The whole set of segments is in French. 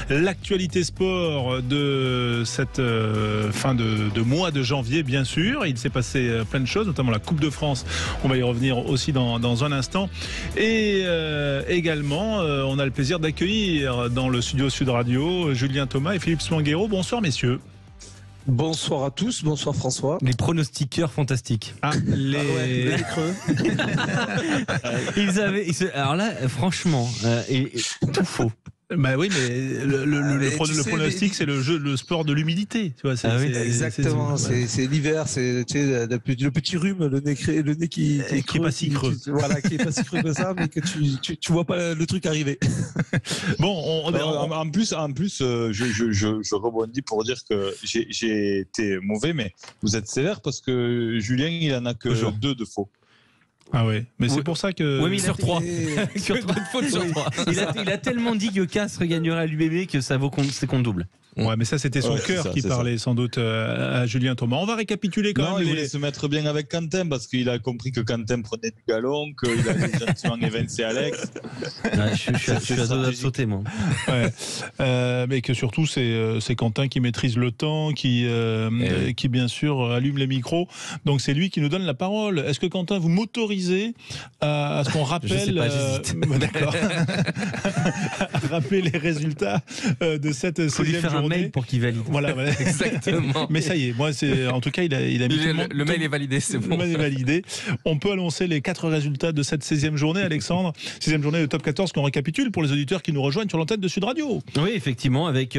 l'actualité sport de cette fin de mois de janvier, bien sûr. Il s'est passé plein de choses, notamment la Coupe de France. On va y revenir aussi dans un instant. Et également, on a le plaisir d'accueillir dans le studio Sud Radio Julien Thomas et Philippe Spanghero. Bonsoir messieurs. Bonsoir à tous, bonsoir François. Les pronostiqueurs fantastiques. Les creux. Alors là, franchement, tout faux. Bah oui, mais le pronostic, c'est le sport de l'humidité. Tu vois, exactement. C'est l'hiver, c'est le petit rhume, le nez qui est pas si creux. Voilà, qui est pas si creux que ça, mais que tu vois pas le truc arriver. Bon, en plus, je rebondis pour dire que j'ai été mauvais, mais vous êtes sévère parce que Julien, il en a que 2 de faux. Ah ouais, mais c'est pour ça que... Oui, mais sur 3. Sur 3 fautes sur 3. Il a tellement dit que Castres gagnerait à l'UBB que ça vaut c'est compte double. Ouais, mais ça, c'était son cœur qui parlait sans doute à Julien Thomas. On va récapituler quand même. Non, il voulait se mettre bien avec Quentin parce qu'il a compris que Quentin prenait du galon, qu'il avait gentiment évincé Alex. Je suis à deux de sauter, moi. Ouais. Mais que surtout, c'est Quentin qui maîtrise le temps, qui bien sûr allume les micros. Donc c'est lui qui nous donne la parole. Est-ce que Quentin, vous m'autorisez à ce qu'on rappelle... Je sais pas, j'hésite. D'accord. À rappeler les résultats de cette 16e journée. Mail pour qu'il valide. Voilà. Exactement. Mais ça y est, moi, en tout cas, il a mis le mail est validé, c'est bon. Le mail est validé. On peut annoncer les 4 résultats de cette 16e journée, Alexandre. 16e journée de top 14 qu'on récapitule pour les auditeurs qui nous rejoignent sur l'antenne de Sud Radio. Oui, effectivement, avec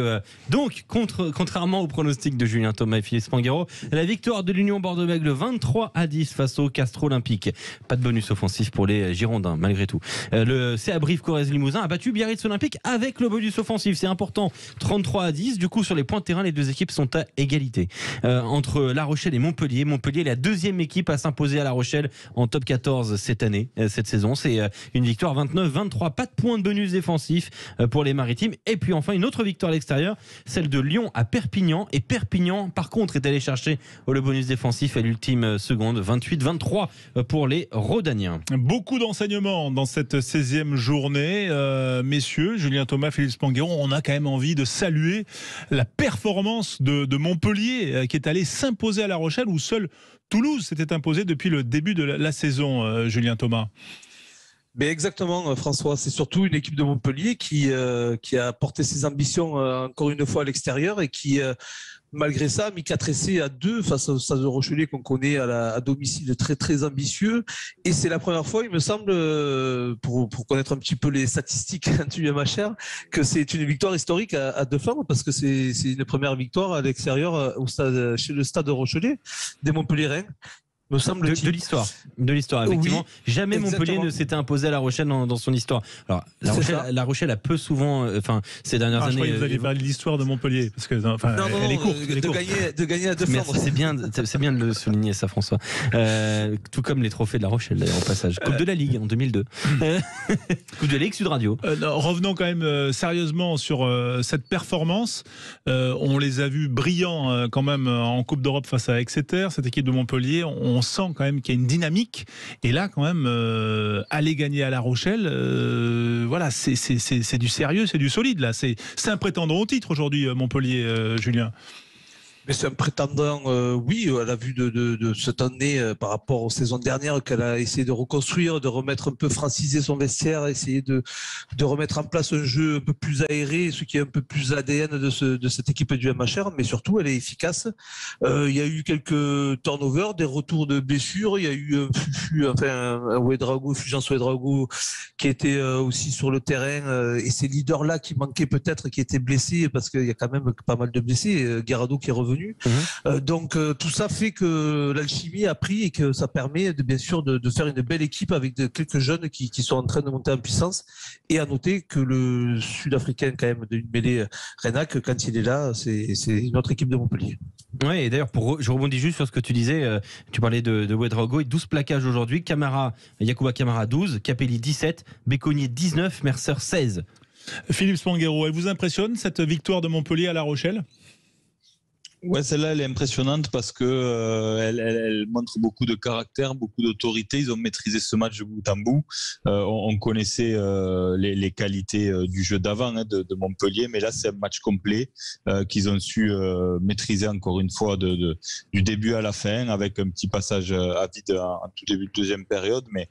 donc contrairement au pronostic de Julien Thomas et Philippe Spanghero, la victoire de l'Union Bordeaux-Bègles 23-10 face au Castres Olympique. Pas de bonus offensif pour les Girondins, malgré tout. Le CA Brive-Corrèze-Limousin a battu Biarritz Olympique avec le bonus offensif. C'est important. 33-10. Du coup, sur les points de terrain, les deux équipes sont à égalité. Entre La Rochelle et Montpellier. Montpellier est la deuxième équipe à s'imposer à La Rochelle en top 14 cette saison. C'est une victoire 29-23. Pas de points de bonus défensif pour les Maritimes. Et puis enfin, une autre victoire à l'extérieur, celle de Lyon à Perpignan. Et Perpignan, par contre, est allé chercher le bonus défensif à l'ultime seconde. 28-23 pour les Rodaniens. Beaucoup d'enseignements dans cette 16e journée. Messieurs, Julien Thomas, Philippe Spanghero, on a quand même envie de saluer la performance de Montpellier qui est allé s'imposer à La Rochelle où seul Toulouse s'était imposé depuis le début de la saison, Julien Thomas. Mais exactement, François, c'est surtout une équipe de Montpellier qui a porté ses ambitions encore une fois à l'extérieur et qui, malgré ça, a mis 4 essais à 2 face au Stade Rochelais qu'on connaît à domicile très très ambitieux. Et c'est la première fois, il me semble, pour connaître un petit peu les statistiques du MHR, que c'est une victoire historique à deux flammes parce que c'est une première victoire à l'extérieur chez le Stade Rochelais des Montpelliérains. Me semble de l'histoire, effectivement. Oui, jamais Montpellier ne s'était imposé à La Rochelle dans son histoire. Alors, La Rochelle a peu souvent, ces dernières années. Je croyais que vous alliez parler de l'histoire de Montpellier, parce que elle est courte. De gagner à deux Flandres. C'est bien de le souligner, ça, François. Tout comme les trophées de La Rochelle, d'ailleurs, au passage. Coupe de la Ligue en 2002. Coupe de la Ligue Sud Radio. Revenons quand même sérieusement sur cette performance. On les a vus brillants quand même en Coupe d'Europe face à Exeter, cette équipe de Montpellier. On sent quand même qu'il y a une dynamique. Et là, quand même, aller gagner à La Rochelle, voilà, c'est du sérieux, c'est du solide. Là, c'est un prétendant au titre aujourd'hui, Montpellier, Julien. Mais c'est un prétendant, oui, à la vue de cette année par rapport aux saisons dernières qu'elle a essayé de reconstruire, de remettre un peu franciser son vestiaire, essayer de remettre en place un jeu un peu plus aéré, ce qui est un peu plus ADN de cette équipe du MHR, mais surtout elle est efficace. Il y a eu quelques turnovers, des retours de blessures, il y a eu un Ouedraogo, Fulgence Ouedraogo qui était aussi sur le terrain et ces leaders-là qui manquaient peut-être, qui étaient blessés parce qu'il y a quand même pas mal de blessés, Guirado qui est revenu. Donc tout ça fait que l'alchimie a pris et que ça permet bien sûr de faire une belle équipe avec quelques jeunes qui sont en train de monter en puissance. Et à noter que le Sud-Africain quand même d'une mêlée Renac, quand il est là, c'est une autre équipe de Montpellier. Oui, et d'ailleurs je rebondis juste sur ce que tu disais, tu parlais de Ouedraogo, 12 plaquages aujourd'hui, Yacouba Camara 12, Capelli 17, Béconnier 19, Mercer 16. Philippe Spanghero, elle vous impressionne cette victoire de Montpellier à La Rochelle ? Ouais, celle-là, elle est impressionnante parce que elle montre beaucoup de caractère, beaucoup d'autorité. Ils ont maîtrisé ce match de bout en bout. On connaissait les qualités du jeu d'avant de Montpellier, mais là, c'est un match complet qu'ils ont su maîtriser encore une fois du début à la fin, avec un petit passage à vide en tout début de deuxième période. Mais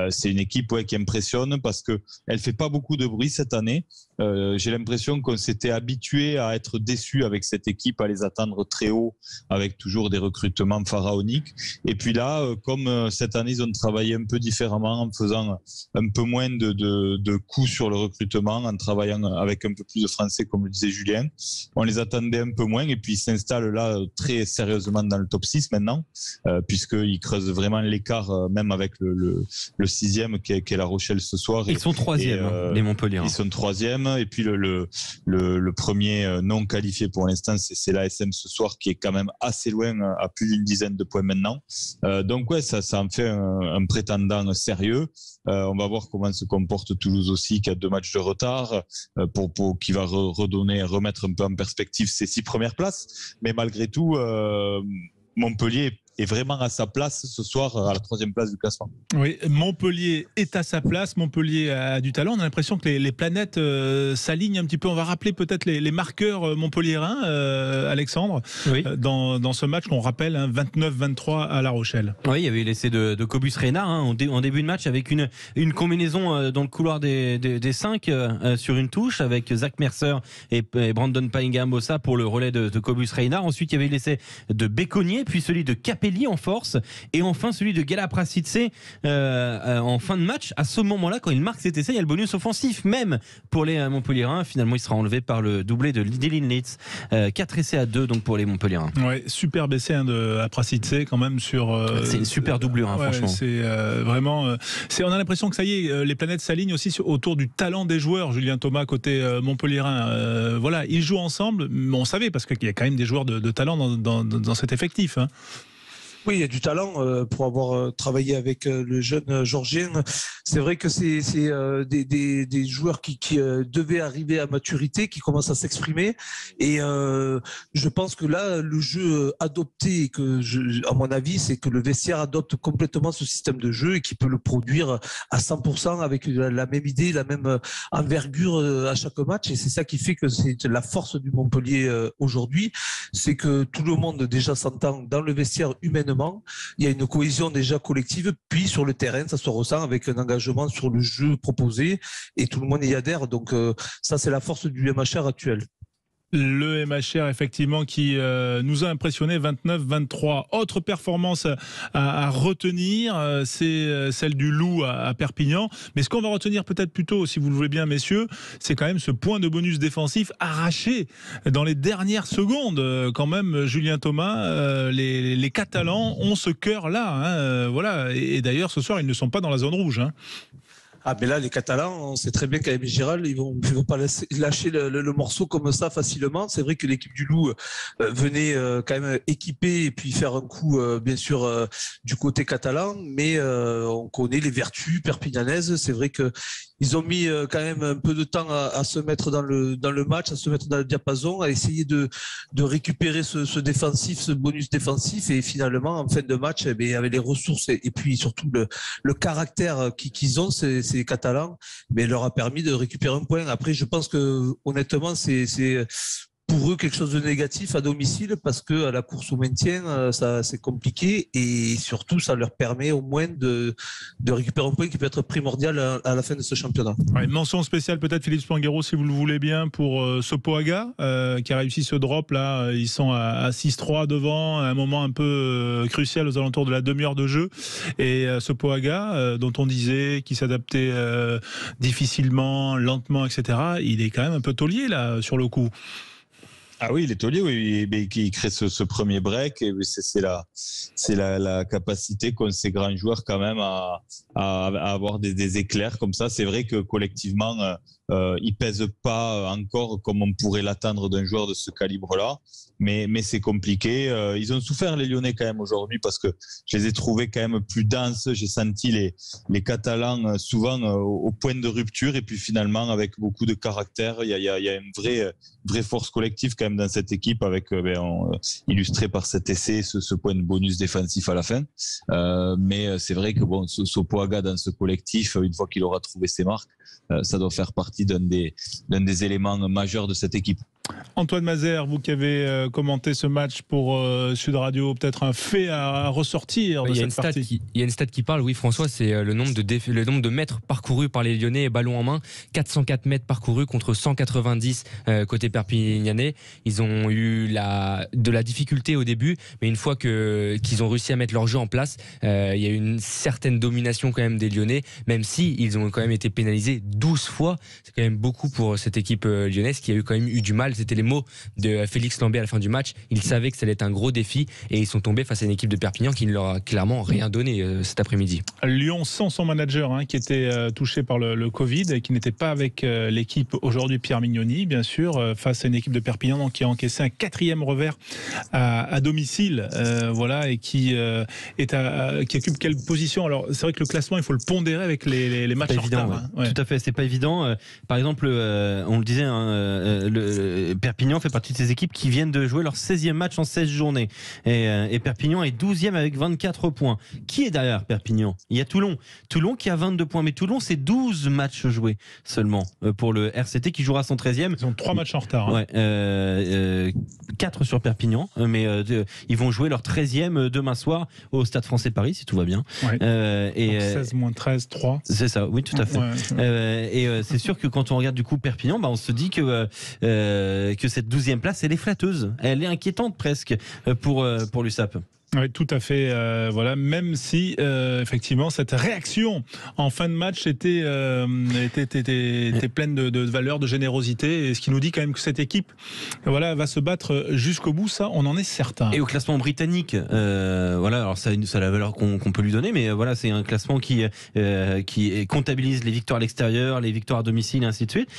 c'est une équipe qui impressionne parce que elle fait pas beaucoup de bruit cette année. J'ai l'impression qu'on s'était habitué à être déçu avec cette équipe, à les attendre très haut, avec toujours des recrutements pharaoniques. Et puis là, comme cette année, ils ont travaillé un peu différemment, en faisant un peu moins de coups sur le recrutement, en travaillant avec un peu plus de Français, comme le disait Julien. On les attendait un peu moins, et puis ils s'installent là très sérieusement dans le top 6 maintenant, puisqu'ils creusent vraiment l'écart, même avec le sixième qui est La Rochelle ce soir. Ils sont troisième, les Montpellier. Ils sont troisième. Et puis le premier non qualifié pour l'instant, c'est l'ASM ce soir, qui est quand même assez loin, à plus d'une dizaine de points maintenant. Donc ouais, ça en fait un prétendant sérieux. On va voir comment se comporte Toulouse aussi, qui a 2 matchs de retard, qui va remettre un peu en perspective ses 6 premières places. Mais malgré tout, Montpellier est vraiment à sa place ce soir, à la 3e place du classement. Oui, Montpellier est à sa place, Montpellier a du talent. On a l'impression que les planètes s'alignent un petit peu. On va rappeler peut-être les marqueurs montpelliérains, Alexandre, oui. Dans ce match qu'on rappelle, 29-23 à La Rochelle. Oui, il y avait l'essai de Cobus Reina en début de match, avec une combinaison dans le couloir des 5 sur une touche, avec Zach Mercer et Brandon Painga-Mossa pour le relais de Cobus Reina. Ensuite, il y avait l'essai de Béconnier, puis celui de Capelli en force, et enfin celui de Gala Prasice en fin de match. À ce moment-là, quand il marque cet essai, il y a le bonus offensif même pour les Montpelliérains. Finalement, il sera enlevé par le doublé de Dylan Litz. 4 essais à 2 donc pour les Montpelliérains. Ouais, superbe essai de Prasice quand même sur. C'est une super doublure, franchement. C'est vraiment. On a l'impression que ça y est, les planètes s'alignent aussi autour du talent des joueurs. Julien Thomas côté montpelliérain. Voilà, ils jouent ensemble. Mais on savait parce qu'il y a quand même des joueurs de talent dans cet effectif. Oui, il y a du talent pour avoir travaillé avec le jeune Georgien. C'est vrai que c'est des joueurs qui devaient arriver à maturité, qui commencent à s'exprimer. Et je pense que là, le jeu adopté, à mon avis, c'est que le vestiaire adopte complètement ce système de jeu et qui peut le produire à 100% avec la même idée, la même envergure à chaque match. Et c'est ça qui fait que c'est la force du Montpellier aujourd'hui. C'est que tout le monde déjà s'entend dans le vestiaire humainement. Il y a une cohésion déjà collective, puis sur le terrain, ça se ressent avec un engagement sur le jeu proposé et tout le monde y adhère. Donc ça, c'est la force du MHR actuel. Le MHR, effectivement, qui nous a impressionné, 29-23. Autre performance à retenir, c'est celle du Loup à Perpignan. Mais ce qu'on va retenir peut-être plutôt, si vous le voulez bien, messieurs, c'est quand même ce point de bonus défensif arraché dans les dernières secondes. Quand même, Julien Thomas, les Catalans ont ce cœur-là. Voilà. Et d'ailleurs, ce soir, ils ne sont pas dans la zone rouge. Ah, mais là, les Catalans, on sait très bien qu'avec Giral, ils vont pas lâcher le morceau comme ça facilement. C'est vrai que l'équipe du Loup venait quand même équiper et puis faire un coup, bien sûr, du côté catalan. Mais on connaît les vertus perpignanaises. C'est vrai que ils ont mis quand même un peu de temps à se mettre dans le match, à se mettre dans le diapason, à essayer de récupérer ce défensif, ce bonus défensif. Et finalement, en fin de match, avec les ressources et puis surtout le caractère qu'ils ont, ces Catalans, mais leur a permis de récupérer un point. Après, je pense que honnêtement, c'est pour eux quelque chose de négatif à domicile parce que à la course au maintien, ça c'est compliqué et surtout ça leur permet au moins de récupérer un point qui peut être primordial à la fin de ce championnat. Ouais, mention spéciale peut-être Philippe Spanghero si vous le voulez bien pour Sopoaga qui a réussi ce drop là. Ils sont à 6-3 devant à un moment un peu crucial aux alentours de la demi-heure de jeu et Sopoaga dont on disait qu'il s'adaptait difficilement, lentement, etc. Il est quand même un peu taulier là sur le coup. Ah oui, il est taulier, oui, il crée ce premier break et c'est la capacité qu'ont ces grands joueurs quand même à avoir des éclairs comme ça. C'est vrai que collectivement, il pèse pas encore comme on pourrait l'attendre d'un joueur de ce calibre-là. Mais c'est compliqué. Ils ont souffert, les Lyonnais, quand même, aujourd'hui, parce que je les ai trouvés quand même plus denses. J'ai senti les Catalans souvent au point de rupture. Et puis finalement, avec beaucoup de caractère, il y a une vraie force collective quand même dans cette équipe, avec illustré par cet essai, ce point de bonus défensif à la fin. Mais c'est vrai que Sopoaga, dans ce collectif, une fois qu'il aura trouvé ses marques, ça doit faire partie d'un des éléments majeurs de cette équipe. Antoine Mazère, vous qui avez commenté ce match pour Sud Radio, peut-être un fait à ressortir de cette partie. Il y a une stat qui parle, oui François, c'est le nombre de mètres parcourus par les Lyonnais, ballon en main, 404 mètres parcourus contre 190 côté perpignanais. Ils ont eu de la difficulté au début, mais une fois qu'ils ont réussi à mettre leur jeu en place, il y a eu une certaine domination quand même des Lyonnais, même si ils ont quand même été pénalisés 12 fois. C'est quand même beaucoup pour cette équipe lyonnaise qui a quand même eu du mal. C'était les mots de Félix Lambé à la fin du match. Ils savaient que ça allait être un gros défi et ils sont tombés face à une équipe de Perpignan qui ne leur a clairement rien donné cet après-midi. Lyon sans son manager qui était touché par le Covid et qui n'était pas avec l'équipe aujourd'hui, Pierre Mignoni, bien sûr, face à une équipe de Perpignan donc, qui a encaissé un 4e revers à domicile, voilà, et qui occupe quelle position? Alors c'est vrai que le classement, il faut le pondérer avec les matchs en retard. Ouais. Tout à fait, c'est pas évident. Par exemple, on le disait, Perpignan fait partie de ces équipes qui viennent de jouer leur 16e match en 16 journées. Et Perpignan est 12e avec 24 points. Qui est derrière Perpignan? Il y a Toulon. Toulon qui a 22 points. Mais Toulon, c'est 12 matchs joués seulement pour le RCT qui jouera son 13e. Ils ont 3 matchs en retard. Ouais, 4 sur Perpignan. Mais ils vont jouer leur 13e demain soir au Stade Français Paris, si tout va bien. Ouais. Donc 16 moins 13, 3. C'est ça, oui, tout à fait. Ouais. C'est sûr que quand on regarde du coup Perpignan, on se dit que cette 12e place, elle est flatteuse. Elle est inquiétante presque pour l'USAP. Oui, tout à fait. Voilà, même si effectivement cette réaction en fin de match était pleine de valeur, de générosité, et ce qui nous dit quand même que cette équipe, voilà, va se battre jusqu'au bout. Ça, on en est certain. Et au classement britannique, voilà, alors ça a la valeur qu'on peut lui donner, mais voilà, c'est un classement qui comptabilise les victoires à l'extérieur, les victoires à domicile, et ainsi de suite.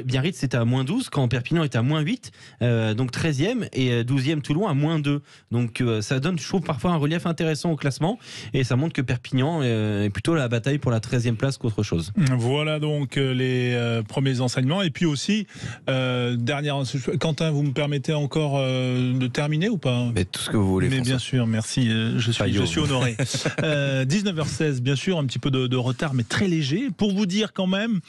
Biarritz c'était à -12 quand Perpignan était à -8, donc 13e, et 12e Toulon à -2. Donc ça donne, je trouve, parfois un relief intéressant au classement, et ça montre que Perpignan est plutôt la bataille pour la 13e place qu'autre chose. Voilà donc les premiers enseignements. Et puis aussi, dernière, Quentin, vous me permettez encore de terminer ou pas? Mais tout ce que vous voulez, François. Bien sûr, merci, je suis honoré. 19h16, bien sûr, un petit peu de retard, mais très léger, pour vous dire quand même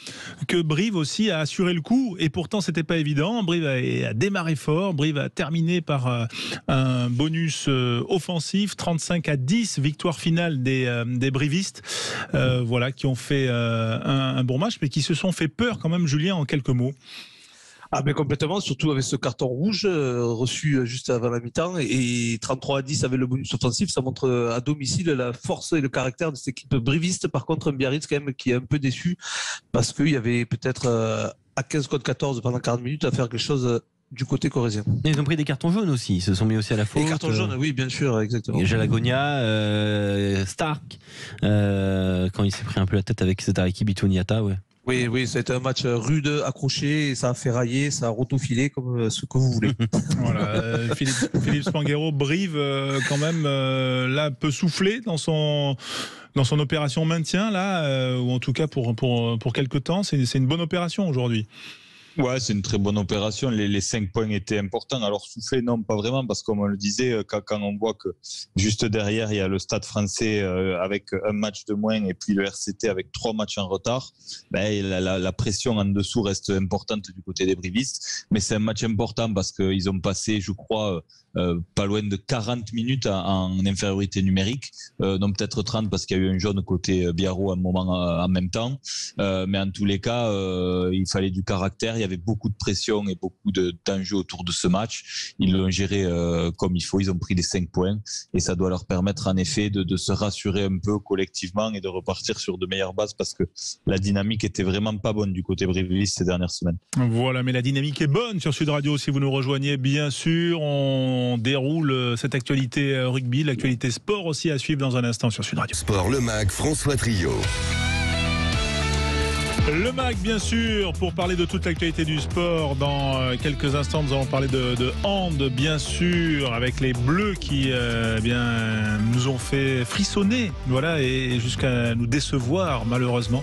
que Brive aussi a assuré le coup, et pourtant c'était pas évident. Brive a démarré fort, Brive a terminé par un bonus offensif, 35-10, victoire finale des brivistes, voilà, qui ont fait un bon match, mais qui se sont fait peur quand même, Julien, en quelques mots. Ah mais complètement, surtout avec ce carton rouge reçu juste avant la mi-temps, et 33-10 avec le bonus offensif, ça montre à domicile la force et le caractère de cette équipe briviste. Par contre, un Biarritz quand même qui est un peu déçu, parce qu'il y avait peut-être à 15 contre 14 pendant 40 minutes à faire quelque chose du côté corrézien. Ils ont pris des cartons jaunes aussi, ils se sont mis aussi à la faute. Des cartons jaunes, oui, bien sûr, exactement. Jalagonia, Stark, quand il s'est pris un peu la tête avec cette équipe Bitoniata, ouais. Oui, ça a été un match rude, accroché, et ça a fait railler, ça a rotofilé, comme ce que vous voulez. Voilà, Philippe Spanghero, Brive, quand même, là, peut souffler dans son opération maintien, là, ou en tout cas pour quelques temps. C'est une bonne opération aujourd'hui. Ouais, c'est une très bonne opération. Les 5 points étaient importants. Alors souffler, non, pas vraiment, parce que comme on le disait, quand on voit que juste derrière il y a le Stade Français avec un match de moins, et puis le RCT avec 3 matchs en retard, la pression en dessous reste importante du côté des brivistes. Mais c'est un match important parce qu'ils ont passé, je crois, pas loin de 40 minutes en infériorité numérique, non peut-être 30 parce qu'il y a eu un jaune côté Biarro à un moment en même temps, mais en tous les cas il fallait du caractère, il y avait beaucoup de pression et beaucoup d'enjeux autour de ce match. Ils l'ont géré comme il faut, ils ont pris les 5 points, et ça doit leur permettre en effet de se rassurer un peu collectivement et de repartir sur de meilleures bases, parce que la dynamique était vraiment pas bonne du côté briviste ces dernières semaines. Voilà, mais la dynamique est bonne sur Sud Radio. Si vous nous rejoignez, bien sûr, on déroule cette actualité rugby, l'actualité sport aussi à suivre dans un instant sur Sud Radio. Sport Le Mag, François Trio. Le MAC, bien sûr, pour parler de toute l'actualité du sport. Dans quelques instants, nous allons parler de hand, bien sûr, avec les Bleus qui nous ont fait frissonner, voilà, et jusqu'à nous décevoir, malheureusement.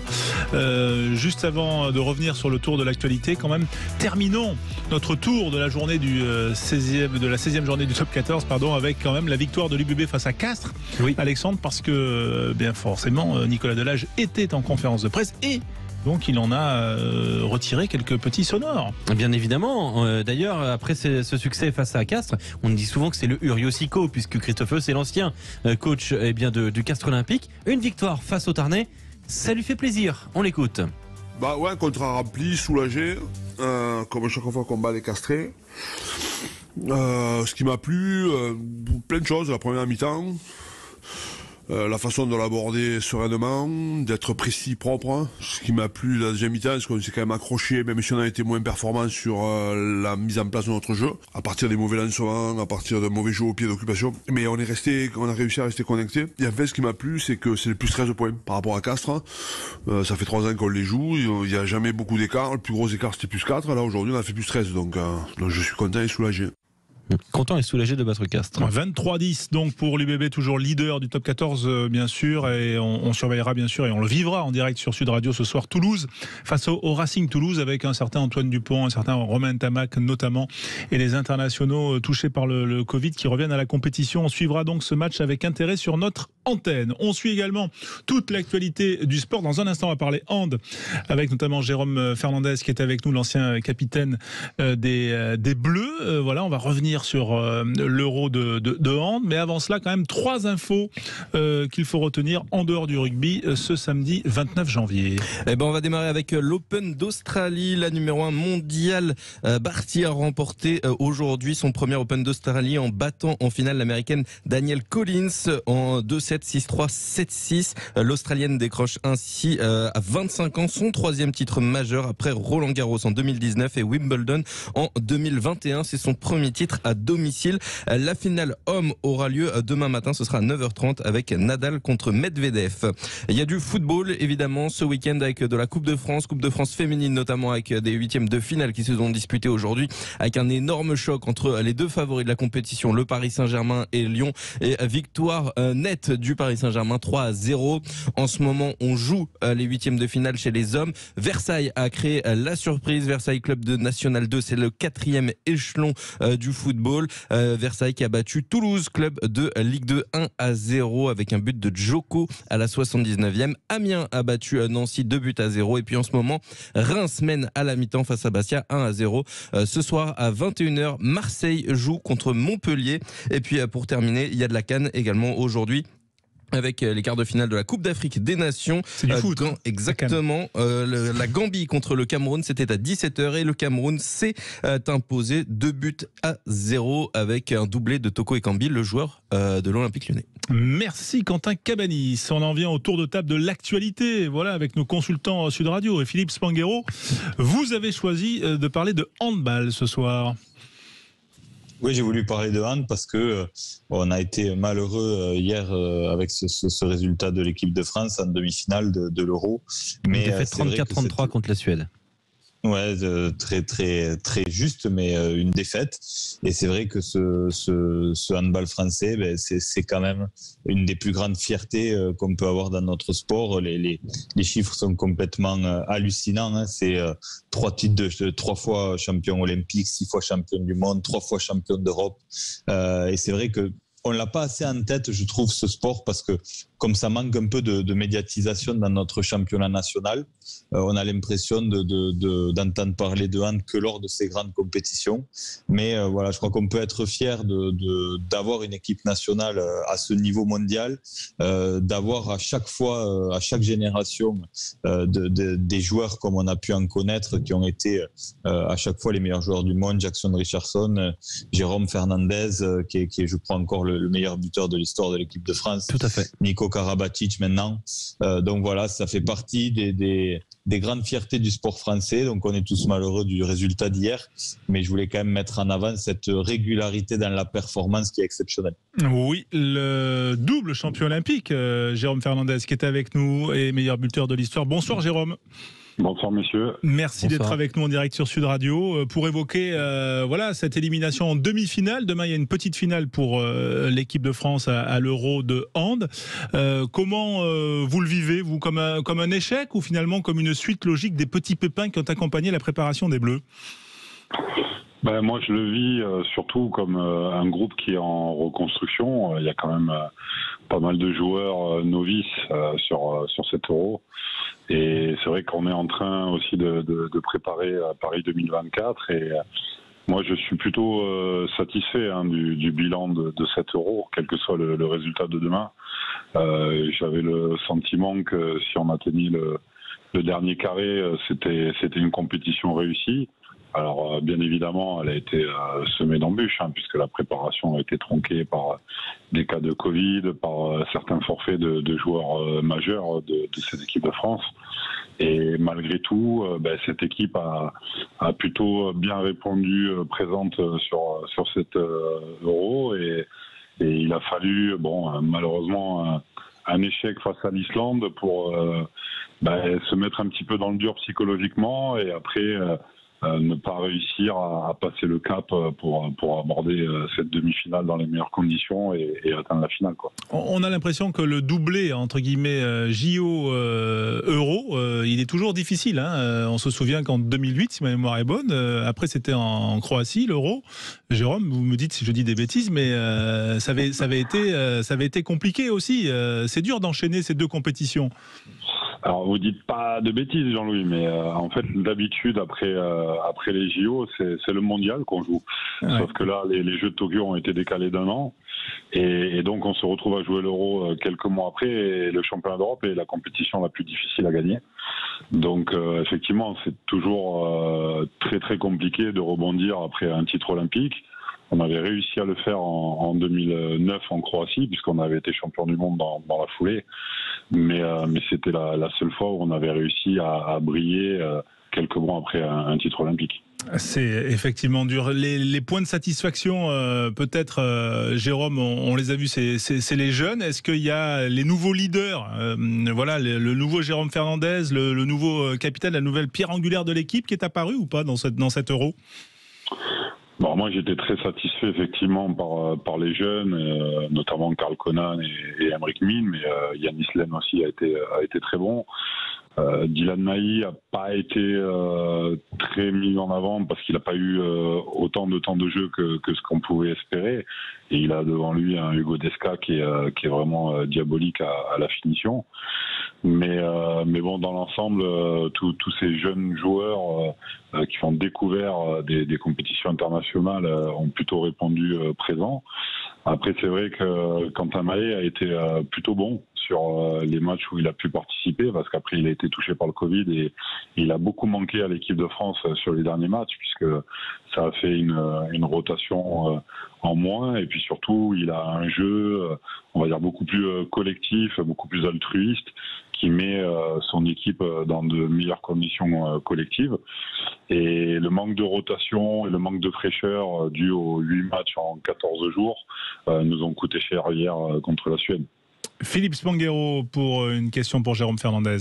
Juste avant de revenir sur le tour de l'actualité, quand même, terminons notre tour de la journée de la 16e journée du top 14, avec quand même la victoire de l'UBB face à Castres. Oui. Alexandre, parce que, bien forcément, Nicolas Delage était en conférence de presse et donc il en a retiré quelques petits sonores. Bien évidemment. D'ailleurs, après ce succès face à Castres, on dit souvent que c'est le Uriosico, puisque Christophe c'est l'ancien coach du Castres Olympique. Une victoire face au Tarnais, ça lui fait plaisir. On l'écoute. Un contrat rempli, soulagé, comme chaque fois qu'on bat les Castrés. Ce qui m'a plu, plein de choses, la première mi-temps. La façon de l'aborder sereinement, d'être précis, propre. Ce qui m'a plu la deuxième mi-temps, c'est qu'on s'est quand même accroché, même si on a été moins performant sur la mise en place de notre jeu, à partir des mauvais lancements, à partir d'un mauvais jeu au pied d'occupation. Mais on a réussi à rester connecté. Et en fait, ce qui m'a plu, c'est que c'est le plus 13 points par rapport à Castres. Ça fait 3 ans qu'on les joue, il n'y a jamais beaucoup d'écart. Le plus gros écart, c'était plus 4. Là, aujourd'hui, on a fait plus 13. Donc je suis content et soulagé. Content et soulagé de battre Castres. 23-10 donc pour l'UBB, toujours leader du top 14 bien sûr, et on surveillera bien sûr et on le vivra en direct sur Sud Radio ce soir. Toulouse face au Racing Toulouse, avec un certain Antoine Dupont, un certain Romain Tamac notamment, et les internationaux touchés par le Covid qui reviennent à la compétition. On suivra donc ce match avec intérêt sur notre antenne. On suit également toute l'actualité du sport. Dans un instant, on va parler hand avec notamment Jérôme Fernandez qui est avec nous, l'ancien capitaine des Bleus. Voilà, on va revenir sur l'Euro de hand, mais avant cela, quand même 3 infos qu'il faut retenir en dehors du rugby ce samedi 29 janvier. On va démarrer avec l'Open d'Australie. La numéro 1 mondiale, Barty, a remporté aujourd'hui son premier Open d'Australie en battant en finale l'américaine Danielle Collins en 2-7, 6-3, 7-6. L'Australienne décroche ainsi à 25 ans son 3e titre majeur après Roland Garros en 2019 et Wimbledon en 2021. C'est son premier titre à domicile. La finale homme aura lieu demain matin, ce sera à 9h30 avec Nadal contre Medvedev. Il y a du football évidemment ce week-end avec de la Coupe de France féminine, notamment avec des 8e de finale qui se sont disputés aujourd'hui, avec un énorme choc entre les 2 favoris de la compétition, le Paris Saint-Germain et Lyon, et victoire nette du Paris Saint-Germain 3-0. En ce moment, on joue les 8e de finale chez les hommes. Versailles a créé la surprise. Versailles Club de National 2, c'est le 4e échelon du football. Versailles qui a battu Toulouse Club de Ligue 2 1-0 avec un but de Djoko à la 79e. Amiens a battu Nancy 2-0. Et puis en ce moment, Reims mène à la mi-temps face à Bastia 1-0. Ce soir à 21h, Marseille joue contre Montpellier. Et puis pour terminer, il y a de la CAN également aujourd'hui, avec les quarts de finale de la Coupe d'Afrique des Nations. C'est du foot. Exactement. La Gambie contre le Cameroun, c'était à 17h et le Cameroun s'est imposé 2-0 avec un doublé de Toko Ekambi, le joueur de l'Olympique Lyonnais. Merci Quentin Cabanis. On en vient au tour de table de l'actualité, voilà, avec nos consultants Sud Radio et Philippe Spanghero. Vous avez choisi de parler de handball ce soir. Oui, j'ai voulu parler de hand parce que on a été malheureux hier avec ce résultat de l'équipe de France en demi-finale de l'Euro. Mais il a fait 34-33 contre la Suède. Ouais, très très très juste, mais une défaite. Et c'est vrai que ce handball français, c'est quand même une des plus grandes fiertés qu'on peut avoir dans notre sport. Les chiffres sont complètement hallucinants. Hein. C'est 3 titres 3 fois champion olympique, 6 fois champion du monde, 3 fois champion d'Europe. Et c'est vrai que on l'a pas assez en tête, je trouve, ce sport, parce que comme ça manque un peu de médiatisation dans notre championnat national, on a l'impression d'entendre parler de hand que lors de ces grandes compétitions. Mais voilà, je crois qu'on peut être fier d'avoir une équipe nationale à ce niveau mondial, d'avoir à chaque fois, à chaque génération, des joueurs comme on a pu en connaître, qui ont été à chaque fois les meilleurs joueurs du monde. Jackson Richardson, Jérôme Fernandez, qui est, je crois, encore le meilleur buteur de l'histoire de l'équipe de France. Tout à fait. Nico Karabatic maintenant. Donc voilà, ça fait partie des grandes fiertés du sport français. Donc on est tous malheureux du résultat d'hier, mais je voulais quand même mettre en avant cette régularité dans la performance qui est exceptionnelle. Oui, le double champion olympique, Jérôme Fernandez, qui est avec nous et meilleur buteur de l'histoire. Bonsoir Jérôme. Bonsoir messieurs. Merci Bonsoir. d'être avec nous en direct sur Sud Radio pour évoquer voilà, cette élimination en demi-finale. Demain, il y a une petite finale pour l'équipe de France à l'Euro de hand. Comment vous le vivez, vous, comme un échec ou finalement comme une suite logique des petits pépins qui ont accompagné la préparation des Bleus? Moi, je le vis surtout comme un groupe qui est en reconstruction. Il y a quand même pas mal de joueurs novices sur cet Euro. Et c'est vrai qu'on est en train aussi de préparer Paris 2024. Et moi, je suis plutôt satisfait du bilan de cet Euro, quel que soit le résultat de demain. J'avais le sentiment que si on atteignait le dernier carré, c'était une compétition réussie. Alors, bien évidemment, elle a été semée d'embûches, puisque la préparation a été tronquée par des cas de Covid, par certains forfaits de joueurs majeurs de cette équipe de France. Et malgré tout, cette équipe a plutôt bien répondu présente sur cet Euro. Et il a fallu, malheureusement, un échec face à l'Islande pour se mettre un petit peu dans le dur psychologiquement et après ne pas réussir à passer le cap pour aborder cette demi-finale dans les meilleures conditions et atteindre la finale, quoi. On a l'impression que le doublé, entre guillemets, JO Euro, il est toujours difficile. On se souvient qu'en 2008, si ma mémoire est bonne, après c'était en Croatie, l'Euro. Jérôme, vous me dites si je dis des bêtises, mais ça avait été compliqué aussi. C'est dur d'enchaîner ces deux compétitions. Alors, vous dites pas de bêtises, Jean-Louis, mais en fait, d'habitude, après les JO, c'est le mondial qu'on joue. Ouais. Sauf que là, les Jeux de Tokyo ont été décalés d'1 an. Et donc, on se retrouve à jouer l'Euro quelques mois après. Et le championnat d'Europe est la compétition la plus difficile à gagner. Donc, effectivement, c'est toujours très, très compliqué de rebondir après un titre olympique. On avait réussi à le faire en 2009 en Croatie, puisqu'on avait été champion du monde dans la foulée. Mais c'était la seule fois où on avait réussi à briller quelques mois après un titre olympique. C'est effectivement dur. Les points de satisfaction, peut-être, Jérôme, on les a vus, c'est les jeunes. Est-ce qu'il y a les nouveaux leaders, le nouveau Jérôme Fernandez, le nouveau capitaine, la nouvelle pierre angulaire de l'équipe qui est apparu ou pas dans cet Euro ? Bon, moi, j'étais très satisfait effectivement par les jeunes, notamment Karl Konan et Emric Min, mais Yanis Lem aussi a été très bon. Dylan Mailly n'a pas été très mis en avant parce qu'il n'a pas eu autant de temps de jeu que ce qu'on pouvait espérer. Et il a devant lui un Hugo Desca qui est vraiment diabolique à la finition. Mais bon, dans l'ensemble, tous ces jeunes joueurs qui ont découvert des compétitions internationales ont plutôt répondu présent. Après, c'est vrai que Quentin Mahé a été plutôt bon sur les matchs où il a pu participer, parce qu'après il a été touché par le Covid et il a beaucoup manqué à l'équipe de France sur les derniers matchs, puisque ça a fait une rotation en moins, et puis surtout il a un jeu, on va dire, beaucoup plus collectif, beaucoup plus altruiste, qui met son équipe dans de meilleures conditions collectives. Et le manque de rotation et le manque de fraîcheur dû aux 8 matchs en 14 jours nous ont coûté cher hier contre la Suède. Philippe Spanghero pour une question pour Jérôme Fernandez.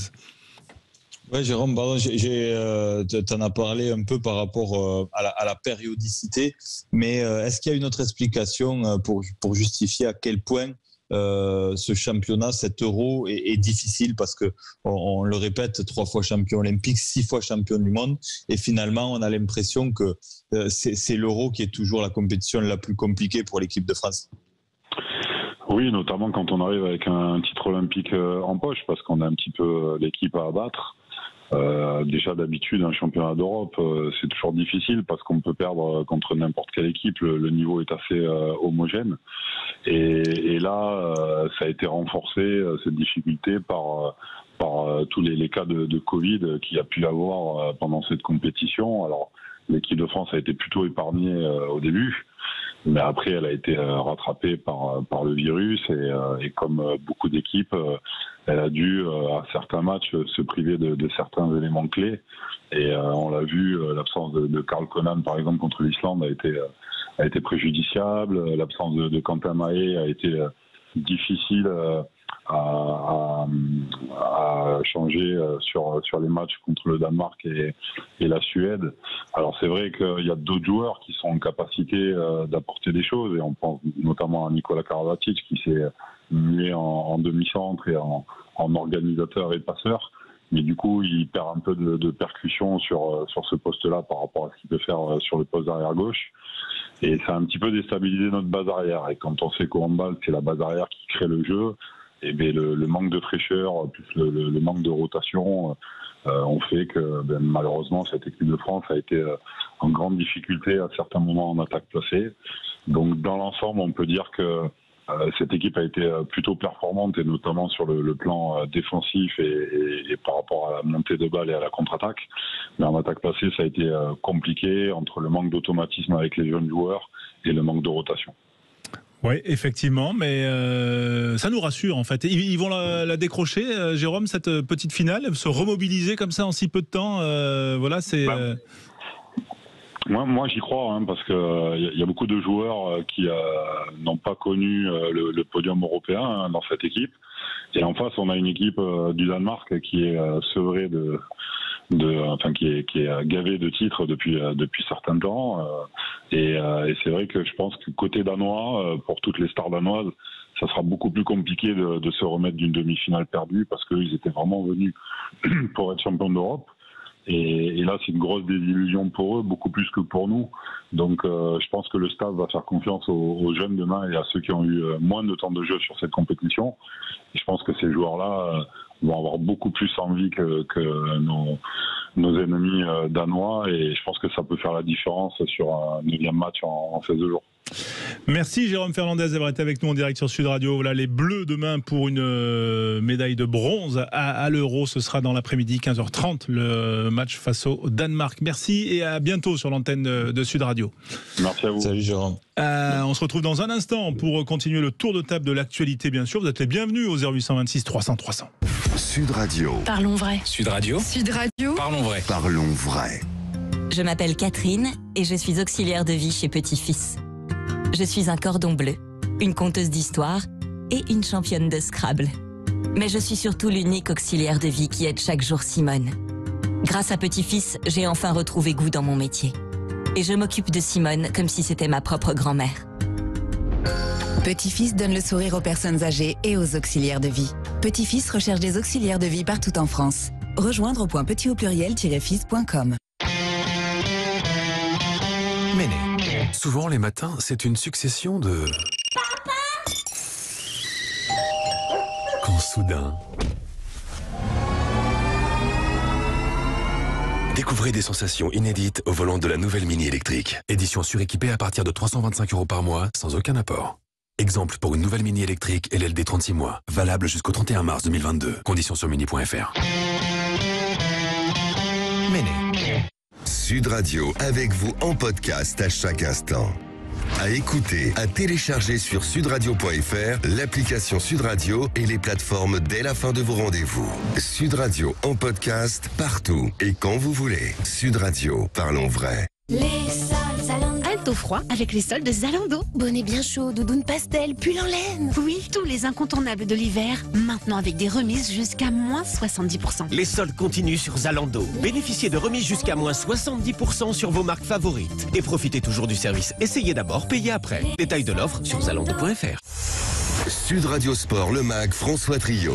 Oui, Jérôme, pardon, tu en as parlé un peu par rapport à la périodicité, mais est-ce qu'il y a une autre explication pour justifier à quel point ce championnat, cet Euro est difficile, parce que on le répète, 3 fois champion olympique, 6 fois champion du monde, et finalement on a l'impression que c'est l'Euro qui est toujours la compétition la plus compliquée pour l'équipe de France. Oui, notamment quand on arrive avec un titre olympique en poche, parce qu'on a un petit peu l'équipe à abattre. Déjà d'habitude, un championnat d'Europe, c'est toujours difficile parce qu'on peut perdre contre n'importe quelle équipe. Le niveau est assez homogène. Et là, ça a été renforcé, cette difficulté, par tous les cas de Covid qu'il y a pu y avoir pendant cette compétition. Alors, l'équipe de France a été plutôt épargnée au début. Mais après, elle a été rattrapée par le virus et comme beaucoup d'équipes, elle a dû, à certains matchs, se priver de certains éléments clés. Et on l'a vu, l'absence de Karl Konan, par exemple, contre l'Islande a été préjudiciable. L'absence de Quentin Mahé a été difficile à changer sur les matchs contre le Danemark et la Suède. Alors c'est vrai qu'il y a d'autres joueurs qui sont en capacité d'apporter des choses, et on pense notamment à Nikola Karabatic qui s'est mué en demi-centre et en organisateur et passeur. Mais du coup, il perd un peu de percussion sur ce poste-là par rapport à ce qu'il peut faire sur le poste d'arrière gauche. Et ça a un petit peu déstabilisé notre base arrière. Et quand on sait qu'au handball, c'est la base arrière qui crée le jeu, et bien le manque de fraîcheur, plus le manque de rotation, ont fait que malheureusement, cette équipe de France a été en grande difficulté à certains moments en attaque placée. Donc dans l'ensemble, on peut dire que cette équipe a été plutôt performante, et notamment sur le plan défensif et par rapport à la montée de balle et à la contre-attaque. Mais en attaque placée, ça a été compliqué entre le manque d'automatisme avec les jeunes joueurs et le manque de rotation. Oui, effectivement, mais ça nous rassure en fait. Ils vont la décrocher, Jérôme, cette petite finale, se remobiliser comme ça en si peu de temps. Voilà, c'est. Moi, j'y crois, parce que y a beaucoup de joueurs qui n'ont pas connu le podium européen dans cette équipe. Et en face, on a une équipe du Danemark qui est sevrée qui est gavée de titres depuis certains temps. Et c'est vrai que je pense que côté danois, pour toutes les stars danoises, ça sera beaucoup plus compliqué de se remettre d'une demi-finale perdue, parce qu'ils étaient vraiment venus pour être champions d'Europe. Et là, c'est une grosse désillusion pour eux, beaucoup plus que pour nous. Donc, je pense que le staff va faire confiance aux jeunes demain et à ceux qui ont eu moins de temps de jeu sur cette compétition. Et je pense que ces joueurs-là vont avoir beaucoup plus envie que nos ennemis danois. Et je pense que ça peut faire la différence sur un 9e match en 16 jours. Merci Jérôme Fernandez d'avoir été avec nous en direct sur Sud Radio. Voilà les Bleus demain pour une médaille de bronze à l'Euro. Ce sera dans l'après-midi, 15h30, le match face au Danemark. Merci et à bientôt sur l'antenne de Sud Radio. Merci à vous. Salut Jérôme. On se retrouve dans un instant pour continuer le tour de table de l'actualité, bien sûr. Vous êtes les bienvenus au 0826 300 300. Sud Radio. Parlons vrai. Sud Radio. Sud Radio. Parlons vrai. Parlons vrai. Je m'appelle Catherine et je suis auxiliaire de vie chez Petit Fils. Je suis un cordon bleu, une conteuse d'histoire et une championne de Scrabble. Mais je suis surtout l'unique auxiliaire de vie qui aide chaque jour Simone. Grâce à Petit Fils, j'ai enfin retrouvé goût dans mon métier. Et je m'occupe de Simone comme si c'était ma propre grand-mère. Petit Fils donne le sourire aux personnes âgées et aux auxiliaires de vie. Petit Fils recherche des auxiliaires de vie partout en France. Rejoindre au point petit-fils.com. Méné. Souvent, les matins, c'est une succession de... Papa ! Quand soudain... Découvrez des sensations inédites au volant de la nouvelle Mini électrique. Édition suréquipée à partir de 325 € par mois, sans aucun apport. Exemple pour une nouvelle Mini électrique LLD 36 mois. Valable jusqu'au 31 mars 2022. Conditions sur mini.fr. Méné. Sud Radio avec vous en podcast à chaque instant. À écouter, à télécharger sur sudradio.fr, l'application Sud Radio et les plateformes dès la fin de vos rendez-vous. Sud Radio en podcast partout et quand vous voulez. Sud Radio, parlons vrai. Les soldes Zalando. Halte au froid avec les soldes de Zalando. Bonnet bien chaud, doudoune pastel, pull en laine. Oui, tous les incontournables de l'hiver, maintenant avec des remises jusqu'à moins 70%. Les soldes continuent sur Zalando. Bénéficiez de remises jusqu'à moins 70% sur vos marques favorites. Et profitez toujours du service. Essayez d'abord, payez après. Détails de l'offre sur zalando.fr. Sud Radio Sport, le MAG, François Trio.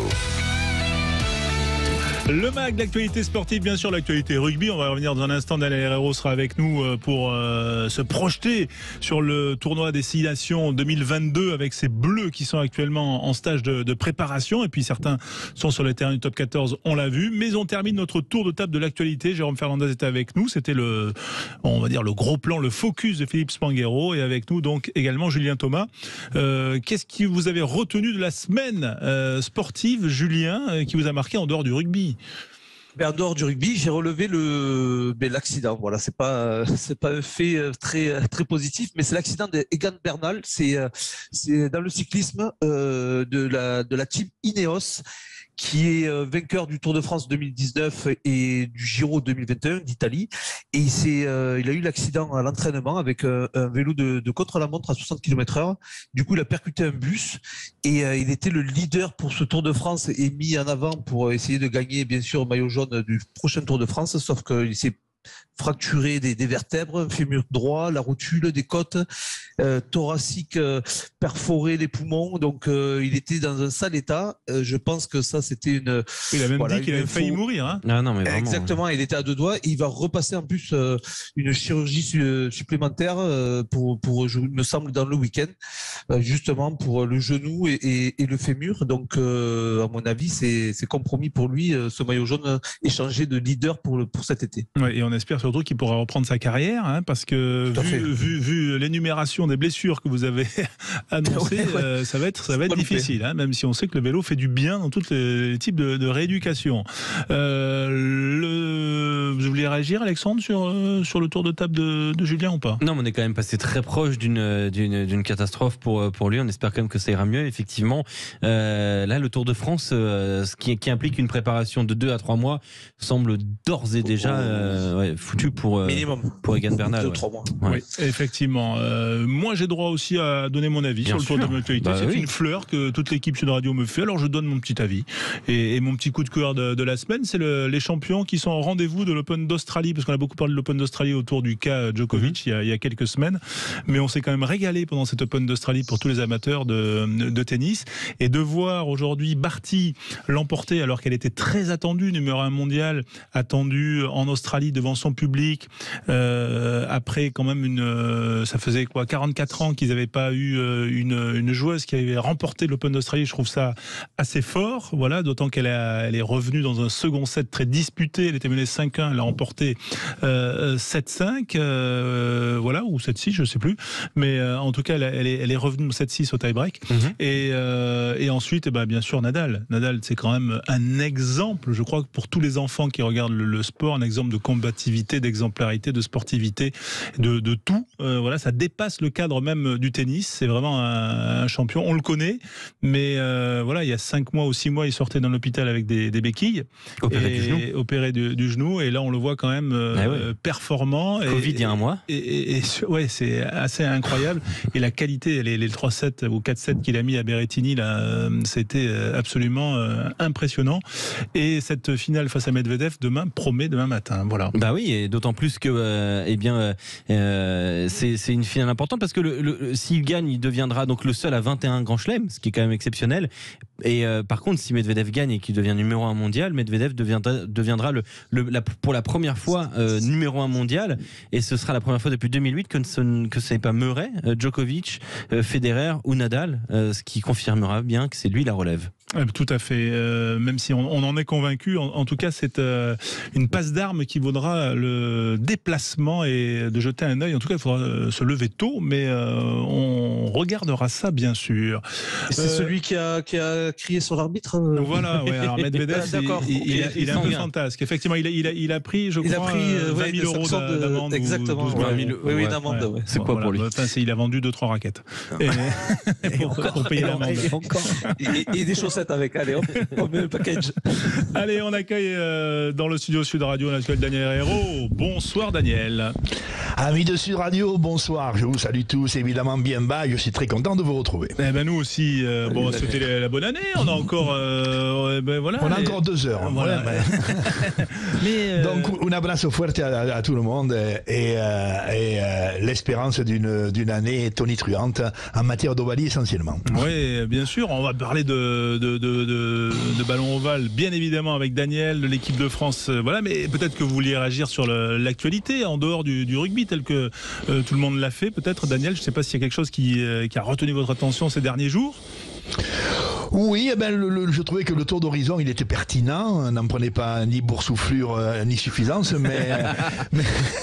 Le MAG, l'actualité sportive, bien sûr, l'actualité rugby. On va revenir dans un instant. Daniel Herrero sera avec nous pour se projeter sur le tournoi Destination 2022 avec ces Bleus qui sont actuellement en stage de préparation. Et puis certains sont sur les terrains du top 14, on l'a vu. Mais on termine notre tour de table de l'actualité. Jérôme Fernandez était avec nous. C'était le gros plan, le focus de Philippe Spanghero. Et avec nous, donc, également Julien Thomas. Qu'est-ce que vous avez retenu de la semaine sportive, Julien, qui vous a marqué en dehors du rugby? En dehors du rugby, j'ai relevé l'accident. Voilà, c'est pas un fait très positif, mais c'est l'accident d'Egan Bernal. C'est dans le cyclisme de la team Ineos qui est vainqueur du Tour de France 2019 et du Giro 2021 d'Italie. Et il a eu l'accident à l'entraînement avec un vélo de contre-la-montre à 60 km/h. Du coup, il a percuté un bus et il était le leader pour ce Tour de France et mis en avant pour essayer de gagner, bien sûr, le maillot jaune du prochain Tour de France, sauf qu'il s'est fracturé des vertèbres, un fémur droit, la rotule, des côtes, thoracique perforé, les poumons. Donc il était dans un sale état. Je pense que ça, c'était une... Il a même dit qu'il avait failli mourir. Hein. Non, mais vraiment, exactement, il était à 2 doigts. Il va repasser en plus une chirurgie supplémentaire pour, il me semble, dans le week-end, justement pour le genou et le fémur. Donc à mon avis, c'est compromis pour lui, ce maillot jaune échangé de leader pour cet été. Ouais, et on espère surtout qu'il pourra reprendre sa carrière, hein, parce que vu l'énumération des blessures que vous avez annoncées, ça va être difficile, hein, même si on sait que le vélo fait du bien dans tous les types de rééducation. Vous vouliez réagir, Alexandre, sur le tour de table de Julien ou pas? Non, mais on est quand même passé très proche d'une catastrophe pour lui. On espère quand même que ça ira mieux. Effectivement, là, le Tour de France, ce qui implique une préparation de 2 à 3 mois, semble d'ores et déjà foutu pour Egan Bernal. 2-3 mois. Oui, effectivement. Moi, j'ai droit aussi à donner mon avis sur le Tour de l'actualité. C'est une fleur que toute l'équipe Sud Radio me fait. Alors, je donne mon petit avis. Et mon petit coup de cœur de la semaine, c'est les champions qui sont au rendez-vous de l'Open d'Australie, parce qu'on a beaucoup parlé de l'Open d'Australie autour du cas Djokovic il y a quelques semaines. Mais on s'est quand même régalé pendant cet Open d'Australie pour tous les amateurs de tennis. Et de voir aujourd'hui Barty l'emporter alors qu'elle était très attendue, numéro 1 mondial, attendue en Australie devant son public, après quand même ça faisait 44 ans qu'ils n'avaient pas eu une joueuse qui avait remporté l'Open d'Australie. Je trouve ça assez fort, voilà, d'autant qu'elle est revenue dans un second set très disputé. Elle était menée 5-1, elle a remporté 7-5, voilà, ou 7-6, je sais plus, mais en tout cas elle est revenue 7-6 au tie-break. Et ensuite, bien sûr, Nadal, c'est quand même un exemple, je crois, que pour tous les enfants qui regardent le sport, un exemple de combativité, d'exemplarité, de sportivité, de tout. Voilà, ça dépasse le cadre même du tennis. C'est vraiment un champion. On le connaît, mais voilà, il y a 5 mois ou 6 mois, il sortait dans l'hôpital avec des béquilles, opéré du genou. Et là, on le voit quand même performant. Covid il y a 1 mois. Ouais, c'est assez incroyable. Et la qualité, les 3-7 ou 4-7 qu'il a mis à Berrettini, là, c'était absolument impressionnant. Et cette finale face à Medvedev promet demain matin. Voilà. Bah oui, et d'autant plus que c'est une finale importante, parce que s'il gagne, il deviendra donc le seul à 21 grands chelems, ce qui est quand même exceptionnel. Et par contre, si Medvedev gagne et qu'il devient numéro 1 mondial, Medvedev deviendra pour la première fois numéro 1 mondial, et ce sera la première fois depuis 2008 que ce n'est pas Murray, Djokovic, Federer ou Nadal, ce qui confirmera bien que c'est lui la relève. Tout à fait, même si on en est convaincu, en tout cas c'est une passe d'armes qui vaudra le déplacement et de jeter un œil. En tout cas, il faudra se lever tôt, mais on regardera ça bien sûr. C'est celui qui a crié sur l'arbitre. Voilà, ouais, alors Medvedev, il est un peu fantasque. Effectivement, il a pris, je crois, 20 000 euros d'amende. Exactement. 12 000, oui, une amende. Ouais. C'est quoi pour lui? Enfin, il a vendu 2-3 raquettes. Pour payer l'amende. Et des chaussettes avec. Allez, hop, on met le package. Allez, on accueille dans le studio Sud Radio, on accueille Daniel Herrero. Bonsoir Daniel. Amis de Sud Radio, bonsoir. Je vous salue tous, évidemment bien bas. Je suis très content de vous retrouver. Nous aussi. Bon, c'était la bonne année. On a encore, voilà. On a encore 2 heures. Voilà. Mais donc, un abrazo fuerte à tout le monde et l'espérance d'une année tonitruante en matière d'ovalie essentiellement. Oui, bien sûr. On va parler de ballon ovale, bien évidemment, avec Daniel de l'équipe de France. Voilà, mais peut-être que vous vouliez réagir sur l'actualité en dehors du rugby, tel que tout le monde l'a fait. Peut-être, Daniel, je ne sais pas s'il y a quelque chose qui a retenu votre attention ces derniers jours. Oui, je trouvais que le tour d'horizon, il était pertinent. N'en prenez pas ni boursouflure ni suffisance, mais...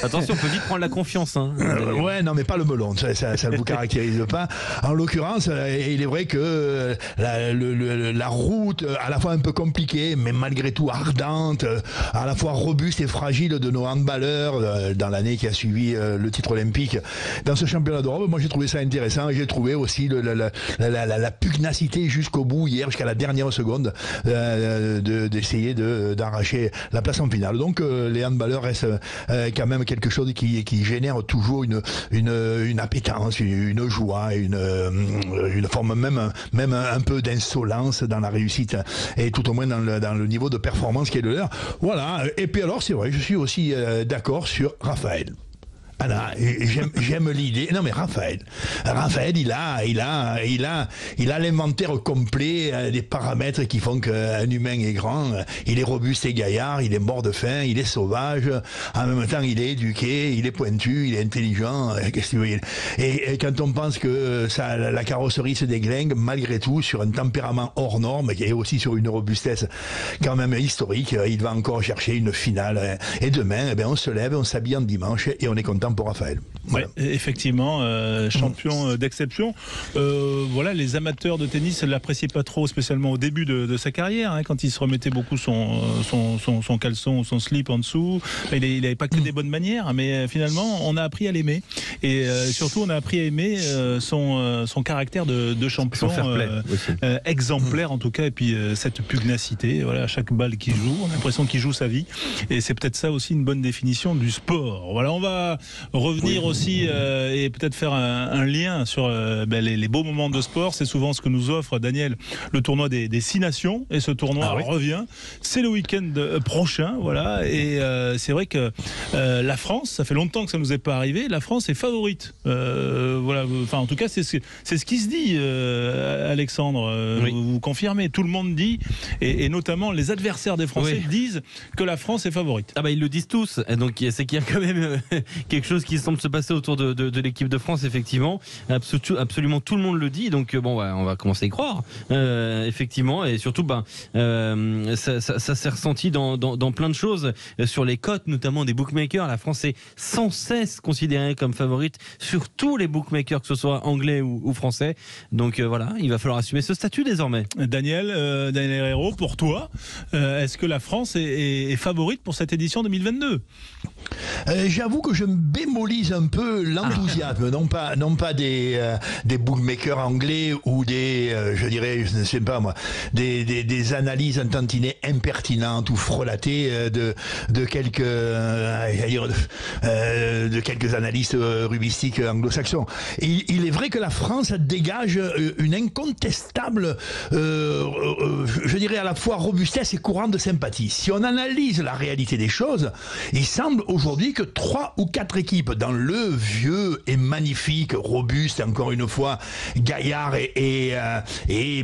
Attention, on peut vite prendre la confiance. Ouais, non, mais pas le melon, ça ne vous caractérise pas. En l'occurrence, il est vrai que la route, à la fois un peu compliquée, mais malgré tout ardente, à la fois robuste et fragile de nos handballeurs dans l'année qui a suivi le titre olympique dans ce championnat d'Europe, moi j'ai trouvé ça intéressant. J'ai trouvé aussi la pugnacité jusqu'au bout bout hier jusqu'à la dernière seconde d'essayer d'arracher la place en finale. Donc les handballeurs restent quand même quelque chose qui génère toujours une appétence, une joie, une forme même un peu d'insolence dans la réussite et tout au moins dans le niveau de performance qui est le leur. Voilà. Et puis alors c'est vrai, je suis aussi d'accord sur Raphaël. Voilà, j'aime l'idée. Non mais Raphaël, il a l'inventaire complet des paramètres qui font qu'un humain est grand. Il est robuste et gaillard, il est mort de faim, il est sauvage. En même temps, il est éduqué, il est pointu, il est intelligent. Qu'est-ce que tu veux ? Et quand on pense que la carrosserie se déglingue, malgré tout, sur un tempérament hors norme et aussi sur une robustesse quand même historique, il va encore chercher une finale. Et demain, on se lève, on s'habille en dimanche et on est content pour Raphaël. Voilà. Ouais, effectivement, champion d'exception. Voilà, les amateurs de tennis ne l'appréciaient pas trop, spécialement au début de sa carrière, quand il se remettait beaucoup son caleçon ou son slip en dessous. Il n'avait pas que des bonnes manières, mais finalement, on a appris à l'aimer. Et surtout, on a appris à aimer son caractère de champion, exemplaire en tout cas, et puis cette pugnacité. Voilà, à chaque balle qu'il joue, on a l'impression qu'il joue sa vie. Et c'est peut-être ça aussi une bonne définition du sport. Voilà, on va revenir aussi et peut-être faire un lien sur les beaux moments de sport. C'est souvent ce que nous offre Daniel, le tournoi des 6 nations, et ce tournoi revient. C'est le week-end prochain, voilà. Et c'est vrai que la France, ça fait longtemps que ça nous est pas arrivé, la France est favorite. Voilà, enfin en tout cas c'est ce qui se dit, Alexandre. Vous confirmez, tout le monde dit, et notamment les adversaires des Français disent que la France est favorite. Ah bah ils le disent tous, donc c'est qu'il y a quand même quelque chose qui semble se passer autour de l'équipe de France, effectivement. Absolument tout le monde le dit, donc on va commencer à y croire, effectivement, et surtout ça s'est ressenti dans plein de choses, sur les cotes notamment des bookmakers. La France est sans cesse considérée comme favorite sur tous les bookmakers, que ce soit anglais ou français, donc voilà, il va falloir assumer ce statut désormais. Daniel Herrero, pour toi, est-ce que la France est favorite pour cette édition 2022? J'avoue que je bémolise un peu l'enthousiasme, non pas des bookmakers anglais ou je ne sais pas moi, des analyses un tantinet impertinentes ou frelatées de quelques analystes rubistiques anglo-saxons. Il est vrai que la France dégage une incontestable, je dirais à la fois robustesse et courant de sympathie. Si on analyse la réalité des choses, il semble aujourd'hui que 3 ou 4 équipes dans le vieux et magnifique, robuste, encore une fois, gaillard et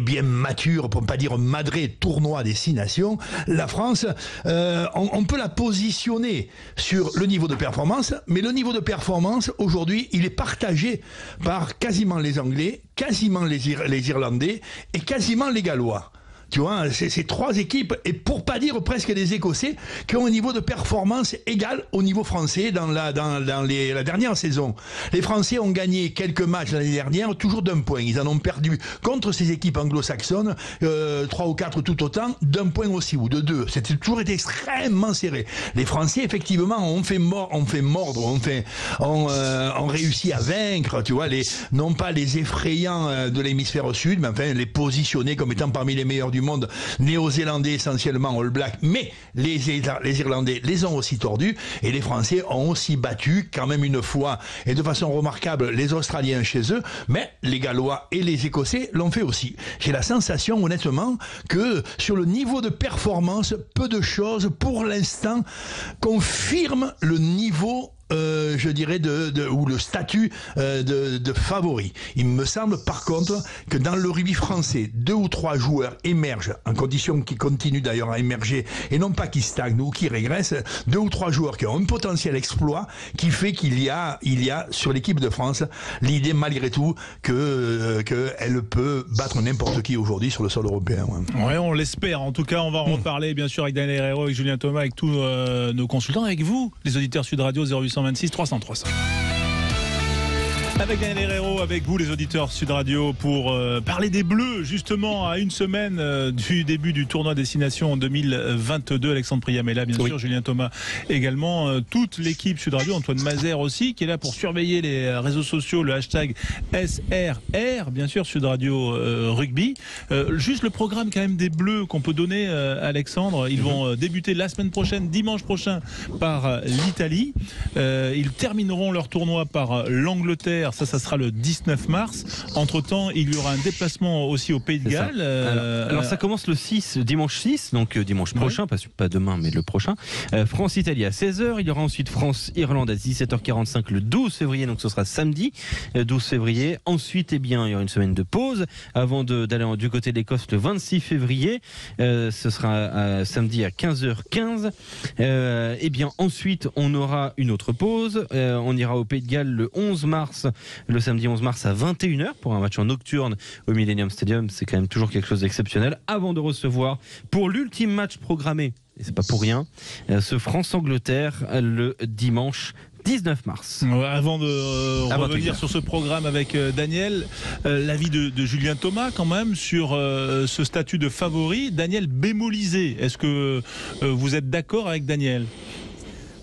bien mature, pour ne pas dire madré, tournoi des 6 nations, la France, on peut la positionner sur le niveau de performance, mais le niveau de performance, aujourd'hui, il est partagé par quasiment les Anglais, quasiment les Irlandais et quasiment les Gallois. Tu vois, c'est 3 équipes, et pour pas dire presque des Écossais, qui ont un niveau de performance égal au niveau français dans la dernière saison. Les Français ont gagné quelques matchs l'année dernière, toujours d'1 point. Ils en ont perdu contre ces équipes anglo-saxonnes, 3 ou 4 tout autant, d'1 point aussi, ou de 2. C'était toujours été extrêmement serré. Les Français, effectivement, ont réussi à vaincre, tu vois, non pas les effrayants de l'hémisphère sud, mais enfin, les positionner comme étant parmi les meilleurs du monde, néo-zélandais essentiellement, All Black, mais les Irlandais les ont aussi tordus, et les Français ont aussi battu quand même une fois, et de façon remarquable, les Australiens chez eux, mais les Gallois et les Écossais l'ont fait aussi. J'ai la sensation, honnêtement, que sur le niveau de performance, peu de choses, pour l'instant, confirment le niveau je dirais ou le statut de favori. Il me semble par contre que dans le rugby français, 2 ou 3 joueurs émergent, en condition qui continuent d'ailleurs à émerger, et non pas qui stagnent ou qui régressent, 2 ou 3 joueurs qui ont un potentiel exploit qui fait qu'il y a sur l'équipe de France l'idée malgré tout qu'elle peut battre n'importe qui aujourd'hui sur le sol européen. Ouais, on l'espère. En tout cas, on va en reparler bien sûr avec Daniel Herrero, avec Julien Thomas, avec tous nos consultants, avec vous, les auditeurs Sud Radio 0826 300 300. Avec Daniel Herrero, avec vous les auditeurs Sud Radio pour parler des Bleus justement à une semaine du début du tournoi Destination en 2022. Alexandre Priamella bien sûr, Julien Thomas également, toute l'équipe Sud Radio, Antoine Mazer aussi qui est là pour surveiller les réseaux sociaux, le hashtag SRR bien sûr Sud Radio Rugby. Juste le programme quand même des Bleus qu'on peut donner Alexandre, ils vont débuter la semaine prochaine, dimanche prochain par l'Italie. Ils termineront leur tournoi par l'Angleterre, ça sera le 19 mars. Entre-temps, il y aura un déplacement aussi au Pays de Galles. Alors ça commence le 6, dimanche 6, donc dimanche prochain, pas demain mais le prochain. France-Italie à 16h, il y aura ensuite France-Irlande à 17h45 le 12 février, donc ce sera samedi 12 février. Ensuite, il y aura une semaine de pause avant d'aller du côté de l'Écosse le 26 février. Ce sera samedi à 15h15. Ensuite, on aura une autre pause. On ira au Pays de Galles le 11 mars, le samedi 11 mars à 21h pour un match en nocturne au Millennium Stadium. C'est quand même toujours quelque chose d'exceptionnel avant de recevoir pour l'ultime match programmé, et c'est pas pour rien, ce France-Angleterre le dimanche 19 mars. Avant de revenir sur ce programme avec Daniel, l'avis de Julien Thomas quand même sur ce statut de favori. Daniel bémolisé, est-ce que vous êtes d'accord avec Daniel ?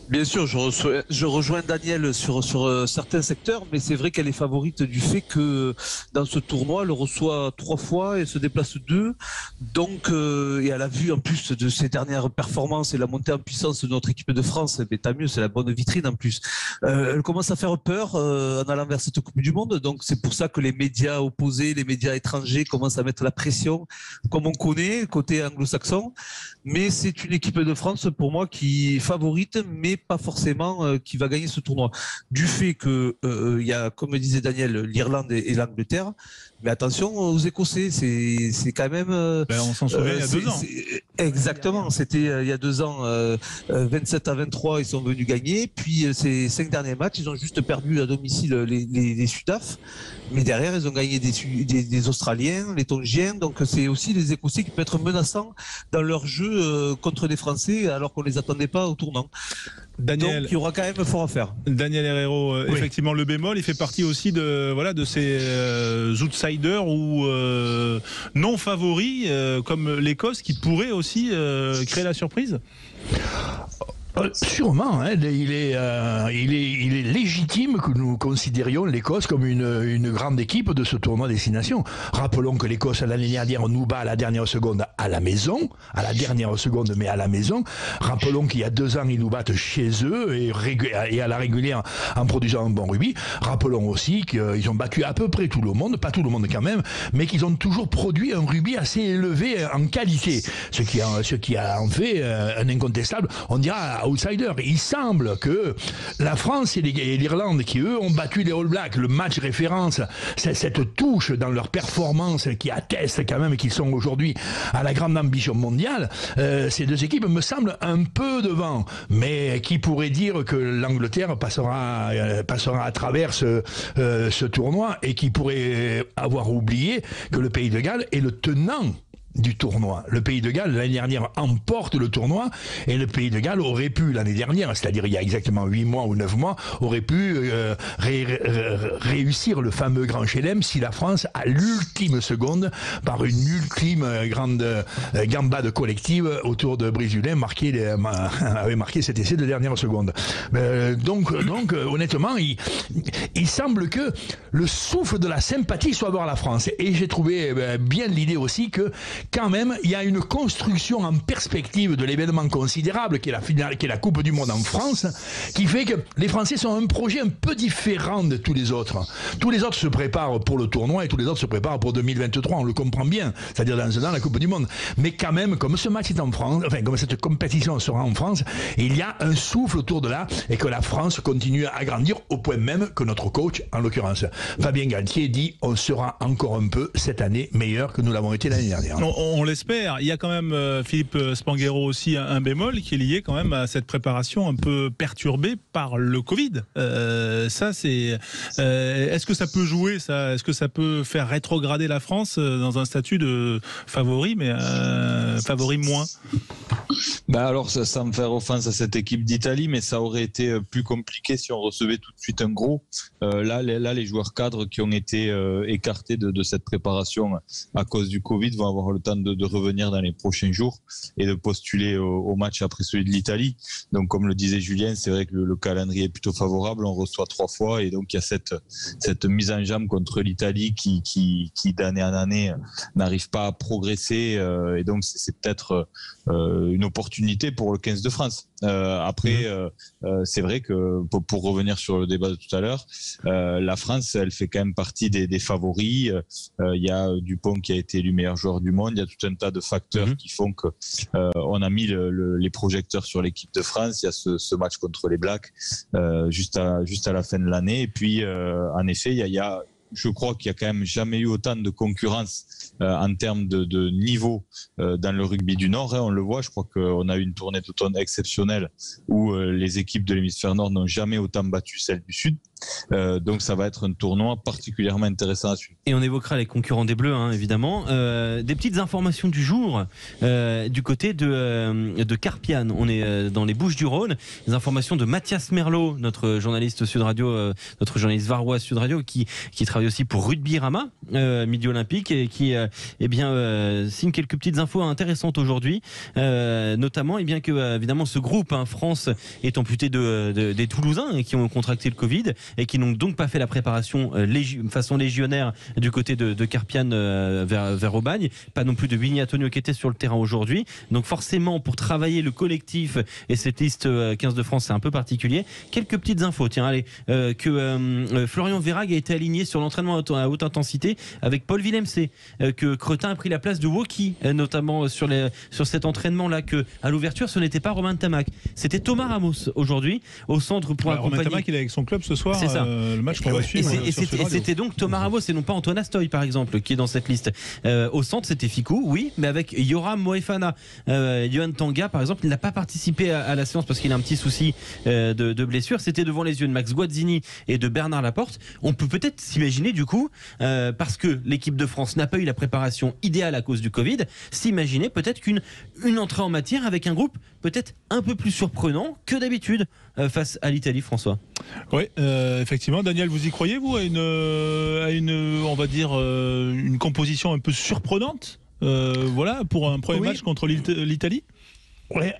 Bien sûr, je rejoins Daniel sur certains secteurs, mais c'est vrai qu'elle est favorite du fait que dans ce tournoi, elle reçoit 3 fois et se déplace 2. Donc, et à la vue en plus de ses dernières performances et la montée en puissance de notre équipe de France, mais tant mieux, c'est la bonne vitrine en plus. Elle commence à faire peur en allant vers cette Coupe du Monde. Donc, c'est pour ça que les médias opposés, les médias étrangers commencent à mettre la pression, comme on connaît, côté anglo-saxon. Mais c'est une équipe de France pour moi qui est favorite, mais pas forcément qui va gagner ce tournoi. Du fait que il y a, comme disait Daniel, l'Irlande et l'Angleterre, mais attention aux Écossais, c'est quand même. On s'en souvient il y a 2 ans. Exactement, c'était il y a 2 ans, 27-23, ils sont venus gagner. Puis ces 5 derniers matchs, ils ont juste perdu à domicile les Sudaf, mais derrière ils ont gagné des Australiens, les Tongiens. Donc c'est aussi les Écossais qui peuvent être menaçants dans leur jeu contre les Français, alors qu'on les attendait pas au tournant. Daniel, donc il y aura quand même fort à faire. Daniel Herrero, effectivement le bémol, il fait partie aussi de ces outsiders ou non favoris comme l'Écosse qui pourraient aussi créer la surprise. Sûrement, hein, il est légitime que nous considérions l'Écosse comme une grande équipe de ce tournoi Destination. Rappelons que l'Écosse l'année dernière nous bat à la dernière seconde à la maison, mais à la maison. Rappelons qu'il y a 2 ans ils nous battent chez eux et à la régulière en produisant un bon rugby. Rappelons aussi qu'ils ont battu à peu près tout le monde, pas tout le monde quand même, mais qu'ils ont toujours produit un rugby assez élevé en qualité, ce qui a en fait un incontestable, on dira, outsider. Il semble que la France et l'Irlande, qui eux ont battu les All Blacks, le match référence, cette touche dans leur performance qui atteste quand même qu'ils sont aujourd'hui à la grande ambition mondiale, ces 2 équipes me semblent un peu devant. Mais qui pourrait dire que l'Angleterre passera à travers ce tournoi, et qui pourrait avoir oublié que le Pays de Galles est le tenant du tournoi. Le Pays de Galles, l'année dernière, emporte le tournoi, et le Pays de Galles aurait pu, l'année dernière, c'est-à-dire il y a exactement 8 mois ou 9 mois, aurait pu réussir le fameux Grand Chelem si la France, à l'ultime seconde, par une ultime grande gambade collective autour de Brice Dulin, avait marqué cet essai de dernière seconde. Donc honnêtement, il semble que le souffle de la sympathie soit voir la France. Et j'ai trouvé bien l'idée aussi que quand même, il y a une construction en perspective de l'événement considérable qui est la finale, qui est la Coupe du Monde en France, qui fait que les Français sont un projet un peu différent de tous les autres. Tous les autres se préparent pour le tournoi et tous les autres se préparent pour 2023, on le comprend bien, c'est-à-dire dans un an la Coupe du Monde. Mais quand même, comme ce match est en France, enfin comme cette compétition sera en France, il y a un souffle autour de là, et que la France continue à grandir au point même que notre coach, en l'occurrence Fabien Galtier, dit on sera encore un peu cette année meilleur que nous l'avons été l'année dernière. On l'espère. Il y a quand même, Philippe Spanghero, aussi un bémol qui est lié quand même à cette préparation un peu perturbée par le Covid. Est-ce que ça peut jouer, ça? Est-ce que ça peut faire rétrograder la France dans un statut de favori, mais favori moins? Alors, sans me faire offense à cette équipe d'Italie, mais ça aurait été plus compliqué si on recevait tout de suite un gros. Là, les joueurs cadres qui ont été écartés de cette préparation à cause du Covid vont avoir le temps de revenir dans les prochains jours et de postuler au match après celui de l'Italie. Donc, comme le disait Julien, c'est vrai que le calendrier est plutôt favorable. On reçoit 3 fois et donc il y a cette mise en jambe contre l'Italie qui d'année en année n'arrive pas à progresser. Et donc, c'est peut-être une opportunité pour le 15 de France. Après, c'est vrai que pour revenir sur le débat de tout à l'heure, la France, elle fait quand même partie des favoris. Il y a Dupont qui a été élu meilleur joueur du monde. Il y a tout un tas de facteurs qui font que on a mis les projecteurs sur l'équipe de France. Il y a ce match contre les Blacks juste à la fin de l'année. Et puis, en effet, je crois qu'il n'y a quand même jamais eu autant de concurrence en termes de niveau dans le rugby du Nord. On le voit, je crois qu'on a eu une tournée d'automne exceptionnelle où les équipes de l'hémisphère Nord n'ont jamais autant battu celles du Sud. Donc ça va être un tournoi particulièrement intéressant à suivre. Et on évoquera les concurrents des Bleus, évidemment. Des petites informations du jour du côté de Carpiane. On est dans les Bouches-du-Rhône. Les informations de Mathias Merlot, notre journaliste Sud Radio, notre journaliste varois Sud Radio, qui travaille aussi pour Rugby Rama, Midi Olympique, et qui signe quelques petites infos intéressantes aujourd'hui, notamment que évidemment ce groupe France est amputé des Toulousains qui ont contracté le Covid et qui n'ont donc pas fait la préparation façon légionnaire du côté de Carpiane vers Aubagne, pas non plus de Winnie Antonio qui était sur le terrain aujourd'hui. Donc forcément, pour travailler le collectif et cette liste 15 de France, c'est un peu particulier. Quelques petites infos, que Florian Verhaeghe a été aligné sur l'entraînement à haute intensité avec Paul Villemc, que Cretin a pris la place de Woki, notamment sur cet entraînement-là, que à l'ouverture, ce n'était pas Romain Tamac, c'était Thomas Ramos aujourd'hui au centre pour accompagner. Romain Tamac, il est avec son club ce soir. C'est ça. Le match qu'on va suivre. Et c'était donc Thomas Ramos et non pas Antoine Astoy, par exemple, qui est dans cette liste. Au centre, c'était Ficou, oui, mais avec Yoram Moefana. Johan Tanga, par exemple, il n'a pas participé à la séance parce qu'il a un petit souci de blessure. C'était devant les yeux de Max Guazzini et de Bernard Laporte. On peut peut-être s'imaginer, du coup, parce que l'équipe de France n'a pas eu la préparation idéale à cause du Covid, s'imaginer peut-être qu'une entrée en matière avec un groupe peut-être un peu plus surprenant que d'habitude face à l'Italie, François. Oui, effectivement. Daniel, vous y croyez, vous, à une on va dire, une composition un peu surprenante, pour un premier match contre l'Italie? Ouais,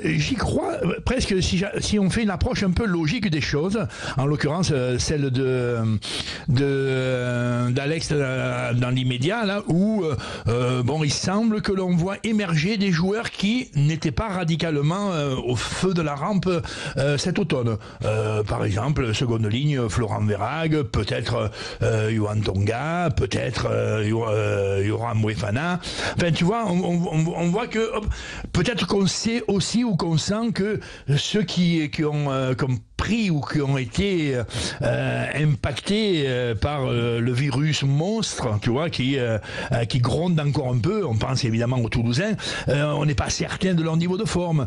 j'y crois presque si on fait une approche un peu logique des choses, en l'occurrence celle d'Alex dans l'immédiat, là où il semble que l'on voit émerger des joueurs qui n'étaient pas radicalement au feu de la rampe cet automne. Par exemple, seconde ligne, Florent Verhaeghe, peut-être Yohan Tonga, peut-être Yoram Moefana. Enfin, tu vois, on voit que peut-être qu'on sait aussi ou qu'on sent que ceux qui ont pris ou qui ont été impactés par le virus monstre, tu vois, qui gronde encore un peu. On pense évidemment aux Toulousains. On n'est pas certain de leur niveau de forme.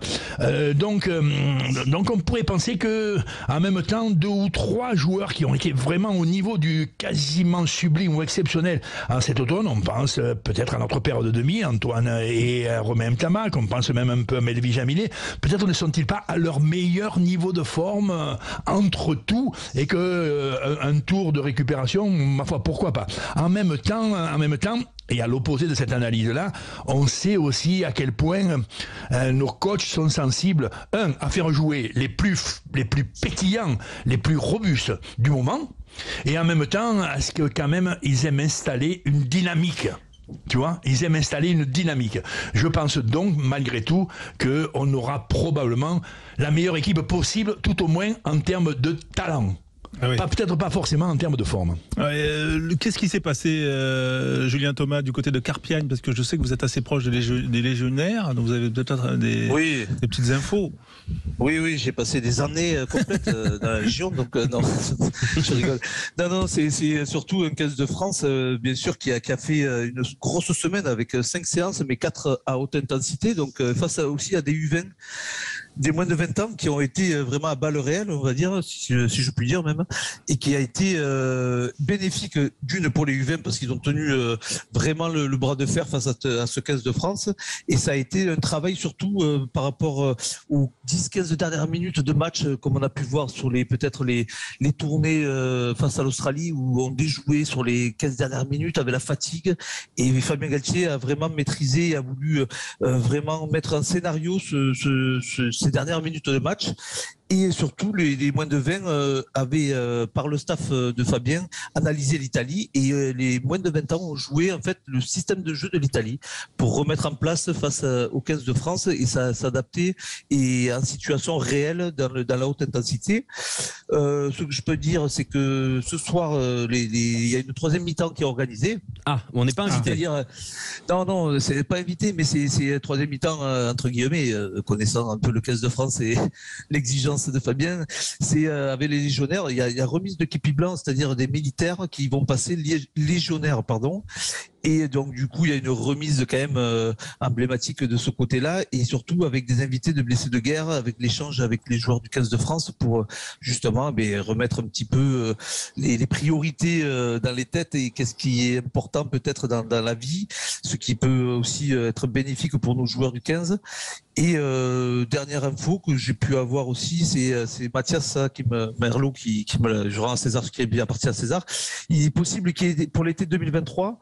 Donc on pourrait penser que en même temps 2 ou 3 joueurs qui ont été vraiment au niveau du quasiment sublime ou exceptionnel en cet automne. On pense peut-être à notre paire de demi, Antoine et Romain Tamac. On pense même un peu à Melvin Jaminet. Peut-être ne sont-ils pas à leur meilleur niveau de forme entre tout, et que un tour de récupération, ma foi, pourquoi pas. En même temps, et à l'opposé de cette analyse-là, on sait aussi à quel point nos coachs sont sensibles, à faire jouer les plus pétillants, les plus robustes du moment, et en même temps à ce que quand même ils aiment installer une dynamique. Tu vois, ils aiment installer une dynamique. Je pense donc, malgré tout, qu'on aura probablement la meilleure équipe possible, tout au moins en termes de talent. Ah oui. Peut-être pas forcément en termes de forme. Qu'est-ce qui s'est passé, Julien Thomas, du côté de Carpiane? Parce que je sais que vous êtes assez proche des légionnaires, donc vous avez peut-être des petites infos. Oui, j'ai passé des années complètes dans la région, donc non, je rigole. Non, c'est surtout un 15 de France, bien sûr, qui a fait une grosse semaine avec 5 séances, mais 4 à haute intensité, donc face aussi à des U20 moins de 20 ans qui ont été vraiment à balles réelles, on va dire, si je puis dire même, et qui a été bénéfique d'une pour les U20 parce qu'ils ont tenu vraiment le bras de fer face à ce 15 de France, et ça a été un travail surtout par rapport aux 10-15 dernières minutes de match, comme on a pu voir sur les tournées face à l'Australie où on déjouait sur les 15 dernières minutes avec la fatigue, et Fabien Galtier a vraiment maîtrisé et a voulu vraiment mettre en scénario ces dernières minutes de match. Et surtout, les moins de 20 avaient, par le staff de Fabien, analysé l'Italie. Et les moins de 20 ans ont joué en fait le système de jeu de l'Italie pour remettre en place face au 15 de France et s'adapter et en situation réelle dans la haute intensité. Ce que je peux dire, c'est que ce soir, il y a une troisième mi-temps qui est organisée. Ah, on n'est pas invité. C'est-à-dire, non, c'est pas invité, mais c'est une troisième mi-temps entre guillemets, connaissant un peu le 15 de France et l'exigence de Fabien, c'est avec les légionnaires, il y a remise de képi blanc, c'est-à-dire des militaires qui vont passer légionnaires, pardon. Et donc du coup il y a une remise quand même emblématique de ce côté-là, et surtout avec des invités de blessés de guerre, avec l'échange avec les joueurs du 15 de France pour justement remettre un petit peu les priorités dans les têtes et qu'est-ce qui est important peut-être dans la vie, ce qui peut aussi être bénéfique pour nos joueurs du 15. Et dernière info que j'ai pu avoir aussi, c'est Mathias Merlot qui me je rends à César ce qui est bien parti à César. Il est possible qu'il y ait pour l'été 2023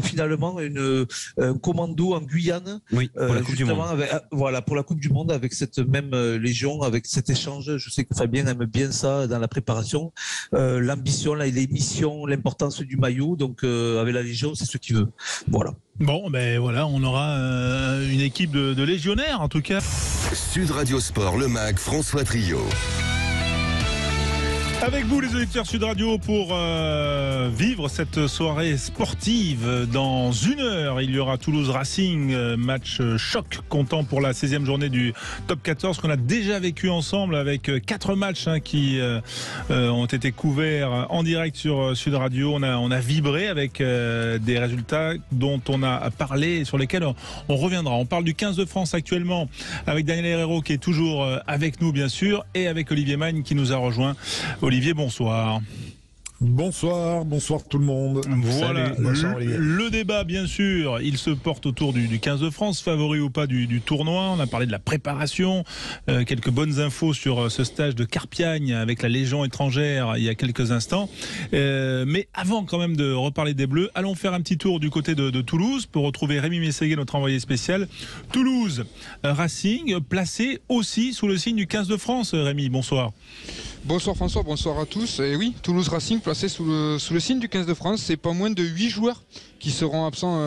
finalement un commando en Guyane, oui, pour la Coupe du Monde. Voilà, pour la Coupe du Monde, avec cette même légion, avec cet échange. Je sais que Fabien aime bien ça dans la préparation, l'ambition, les missions, l'importance du maillot. Donc avec la légion, c'est ce qu'il veut. Voilà. Bon, ben voilà, on aura une équipe de légionnaires en tout cas. Sud Radio Sport, le MAG, François Trio. Avec vous les auditeurs Sud Radio pour vivre cette soirée sportive. Dans une heure, il y aura Toulouse Racing, match choc comptant pour la 16e journée du Top 14 qu'on a déjà vécu ensemble avec 4 matchs qui ont été couverts en direct sur Sud Radio. On a vibré avec des résultats dont on a parlé et sur lesquels on reviendra. On parle du 15 de France actuellement avec Daniel Herrero qui est toujours avec nous bien sûr, et avec Olivier Magne qui nous a rejoint. Olivier, bonsoir. Bonsoir tout le monde. Voilà, bonsoir, le débat bien sûr, il se porte autour du 15 de France, favori ou pas du tournoi. On a parlé de la préparation, quelques bonnes infos sur ce stage de Carpiagne avec la Légion étrangère il y a quelques instants. Mais avant quand même de reparler des Bleus, allons faire un petit tour du côté de Toulouse pour retrouver Rémi Mességuet, notre envoyé spécial. Toulouse Racing, placé aussi sous le signe du 15 de France. Rémi, bonsoir. Bonsoir François, bonsoir à tous. Et oui, Toulouse Racing placé sous le signe du 15 de France. C'est pas moins de 8 joueurs qui seront absents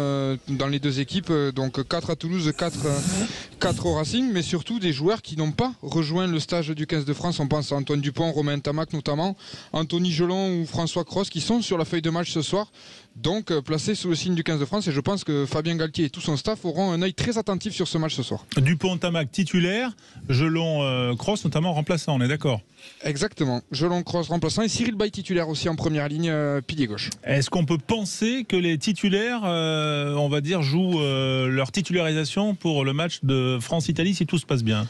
dans les deux équipes. Donc 4 à Toulouse, 4 au Racing. Mais surtout des joueurs qui n'ont pas rejoint le stage du 15 de France. On pense à Antoine Dupont, Romain Tamac notamment, Anthony Gelon ou François Cros qui sont sur la feuille de match ce soir. Donc placé sous le signe du 15 de France. Et je pense que Fabien Galtier et tout son staff auront un œil très attentif sur ce match ce soir. Dupont, Tamac titulaire, Gelon, Cros notamment remplaçant, on est d'accord? Exactement. Gelon, Cros remplaçant et Cyril Bay titulaire aussi en première ligne, pilier gauche. Est-ce qu'on peut penser que les titulaires, on va dire, jouent leur titularisation pour le match de France-Italie si tout se passe bien?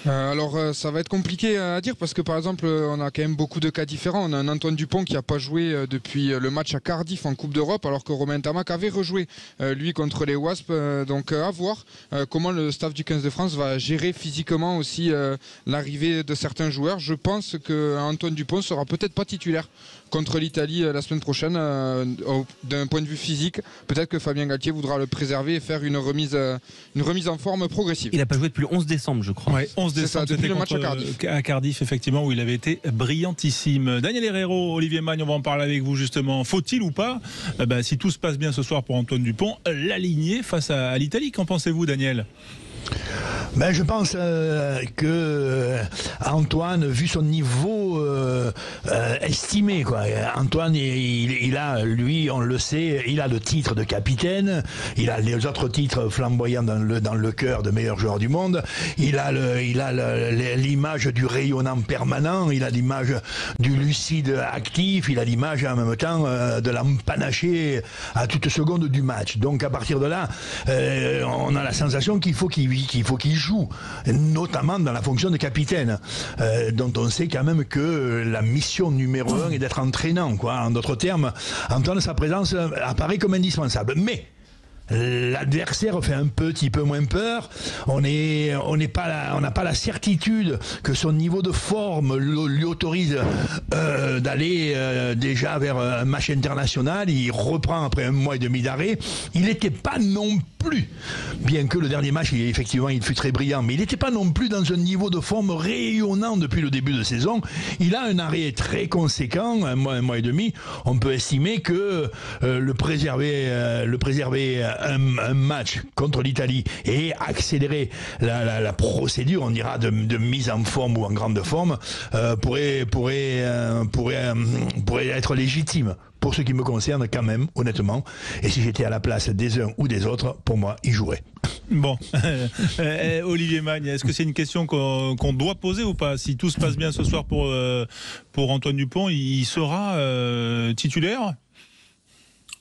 Alors ça va être compliqué à dire parce que par exemple on a quand même beaucoup de cas différents. On a un Antoine Dupont qui n'a pas joué depuis le match à Cardiff en Coupe d'Europe, alors que Romain Tamac avait rejoué lui contre les Wasps. Donc à voir comment le staff du 15 de France va gérer physiquement aussi l'arrivée de certains joueurs. Je pense que Antoine Dupont sera peut-être pas titulaire contre l'Italie la semaine prochaine d'un point de vue physique. Peut-être que Fabien Galtier voudra le préserver et faire une remise en forme progressive. Il n'a pas joué depuis le 11 décembre je crois. Ouais, 11 décembre, depuis le match à Cardiff effectivement, où il avait été brillantissime. Daniel Herrero, Olivier Magne, on va en parler avec vous justement. Faut-il ou pas, si tout se passe bien ce soir pour Antoine Dupont, l'aligner face à l'Italie? Qu'en pensez-vous Daniel? Je pense que Antoine, vu son niveau estimé, Antoine, il a, lui, on le sait, il a le titre de capitaine, il a les autres titres flamboyants dans le cœur de meilleur joueur du monde, il a l'image du rayonnant permanent, il a l'image du lucide actif, il a l'image en même temps de l'empanaché à toute seconde du match. Donc à partir de là, on a la sensation qu'il faut qu'il joue. joue, notamment dans la fonction de capitaine, dont on sait quand même que la mission numéro 1 est d'être entraînant, quoi. En d'autres termes, Antoine, sa présence apparaît comme indispensable. Mais l'adversaire fait un petit peu moins peur. On n'a pas la certitude que son niveau de forme lui autorise d'aller déjà vers un match international. Il reprend après 1 mois et demi d'arrêt. Il n'était pas non plus, bien que le dernier match, effectivement, il fut très brillant, mais il n'était pas non plus dans un niveau de forme rayonnant depuis le début de saison. Il a un arrêt très conséquent, 1 mois et demi. On peut estimer que le préserver un match contre l'Italie et accélérer la procédure, on dira, de mise en forme ou en grande forme, pourrait être légitime. Pour ce qui me concerne, quand même, honnêtement, et si j'étais à la place des uns ou des autres, pour moi, il jouerait. Bon, Olivier Magne, est-ce que c'est une question qu'on doit poser ou pas? Si tout se passe bien ce soir pour Antoine Dupont, il sera titulaire?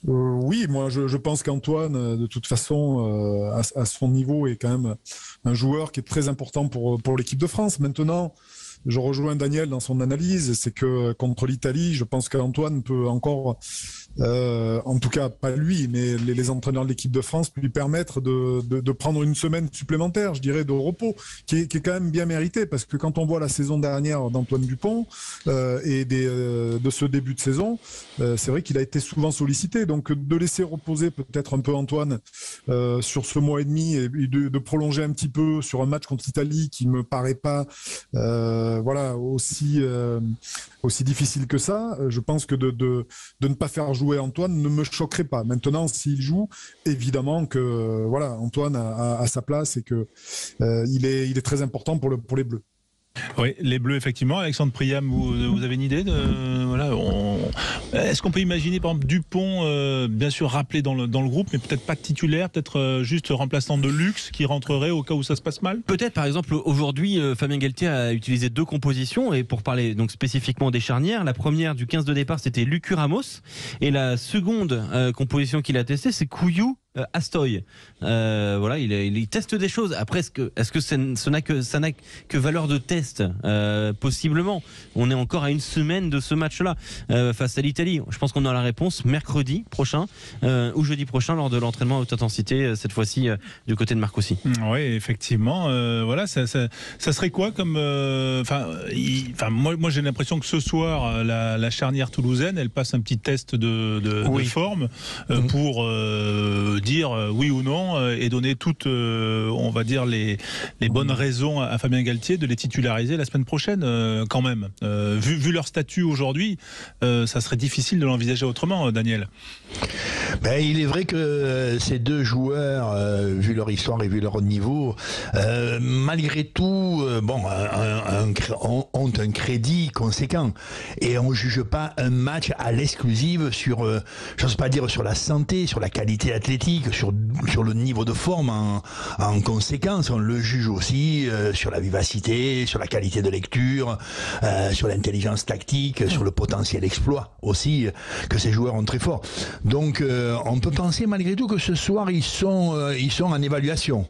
Oui, moi je pense qu'Antoine, de toute façon, à son niveau, est quand même un joueur qui est très important pour l'équipe de France. Maintenant, je rejoins Daniel dans son analyse, c'est que contre l'Italie, je pense qu'Antoine peut encore, en tout cas pas lui, mais les entraîneurs de l'équipe de France, lui permettre de prendre une semaine supplémentaire, je dirais, de repos, qui est quand même bien mérité, parce que quand on voit la saison dernière d'Antoine Dupont et de ce début de saison, c'est vrai qu'il a été souvent sollicité, donc de laisser reposer peut-être un peu Antoine sur ce mois et demi et de prolonger un petit peu sur un match contre l'Italie qui me paraît pas aussi difficile que ça. Je pense que de ne pas faire jouer Antoine ne me choquerait pas. Maintenant, s'il joue, évidemment que Antoine a sa place et que il est très important pour les Bleus. Oui, les Bleus, effectivement. Alexandre Priam, vous avez une idée est-ce qu'on peut imaginer, par exemple, Dupont, bien sûr, rappelé dans le groupe, mais peut-être pas titulaire, peut-être juste remplaçant de luxe qui rentrerait au cas où ça se passe mal? Peut-être, par exemple, aujourd'hui, Fabien Galtier a utilisé 2 compositions, et pour parler donc spécifiquement des charnières, la première du 15 de départ, c'était Lucu Ramos, et la seconde composition qu'il a testée, c'est Couillou Astoy. Il teste des choses. Après, est-ce que ça n'a que valeur de test? Possiblement. On est encore à 1 semaine de ce match-là face à l'Italie. Je pense qu'on a la réponse mercredi prochain ou jeudi prochain lors de l'entraînement à haute intensité, cette fois-ci du côté de Marcoussis. Oui, effectivement. Ça serait quoi comme moi j'ai l'impression que ce soir la charnière toulousaine, elle passe un petit test de forme pour dire oui ou non et donner toutes, on va dire, les bonnes raisons à Fabien Galtier de les titulariser la semaine prochaine, quand même. Vu leur statut aujourd'hui, ça serait difficile de l'envisager autrement, Daniel. Il est vrai que ces 2 joueurs, vu leur histoire et vu leur niveau, malgré tout, ont un crédit conséquent. Et on ne juge pas un match à l'exclusive sur, j'ose pas dire sur la santé, sur la qualité athlétique, sur le niveau de forme en conséquence. On le juge aussi sur la vivacité, sur la qualité de lecture, sur l'intelligence tactique, sur le potentiel exploit aussi que ces joueurs ont très fort. Donc on peut penser malgré tout que ce soir ils sont en évaluation.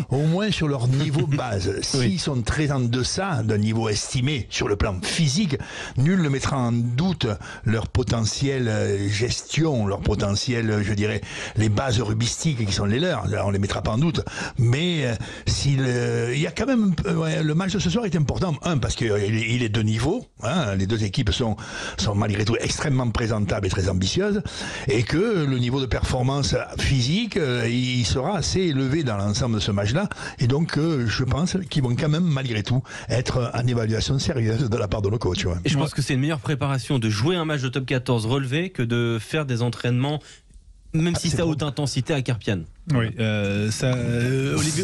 Au moins sur leur niveau de base. S'ils sont très en deçà d'un niveau estimé sur le plan physique, nul ne mettra en doute leur potentiel gestion, leur potentiel, je dirais, les bases rubistiques qui sont les leurs. On les mettra pas en doute. Mais il y a quand même le match de ce soir est important. Parce qu'il est de niveau. Les 2 équipes sont malgré tout extrêmement présentables et très ambitieuses, et que le niveau de performance physique il sera assez élevé dans l'ensemble de ce match-là, et donc je pense qu'ils vont quand même malgré tout être en évaluation sérieuse de la part de nos coachs. Et je pense que c'est une meilleure préparation de jouer un match de top 14 relevé que de faire des entraînements, même si c'est à haute intensité, à Carpiane. Oui,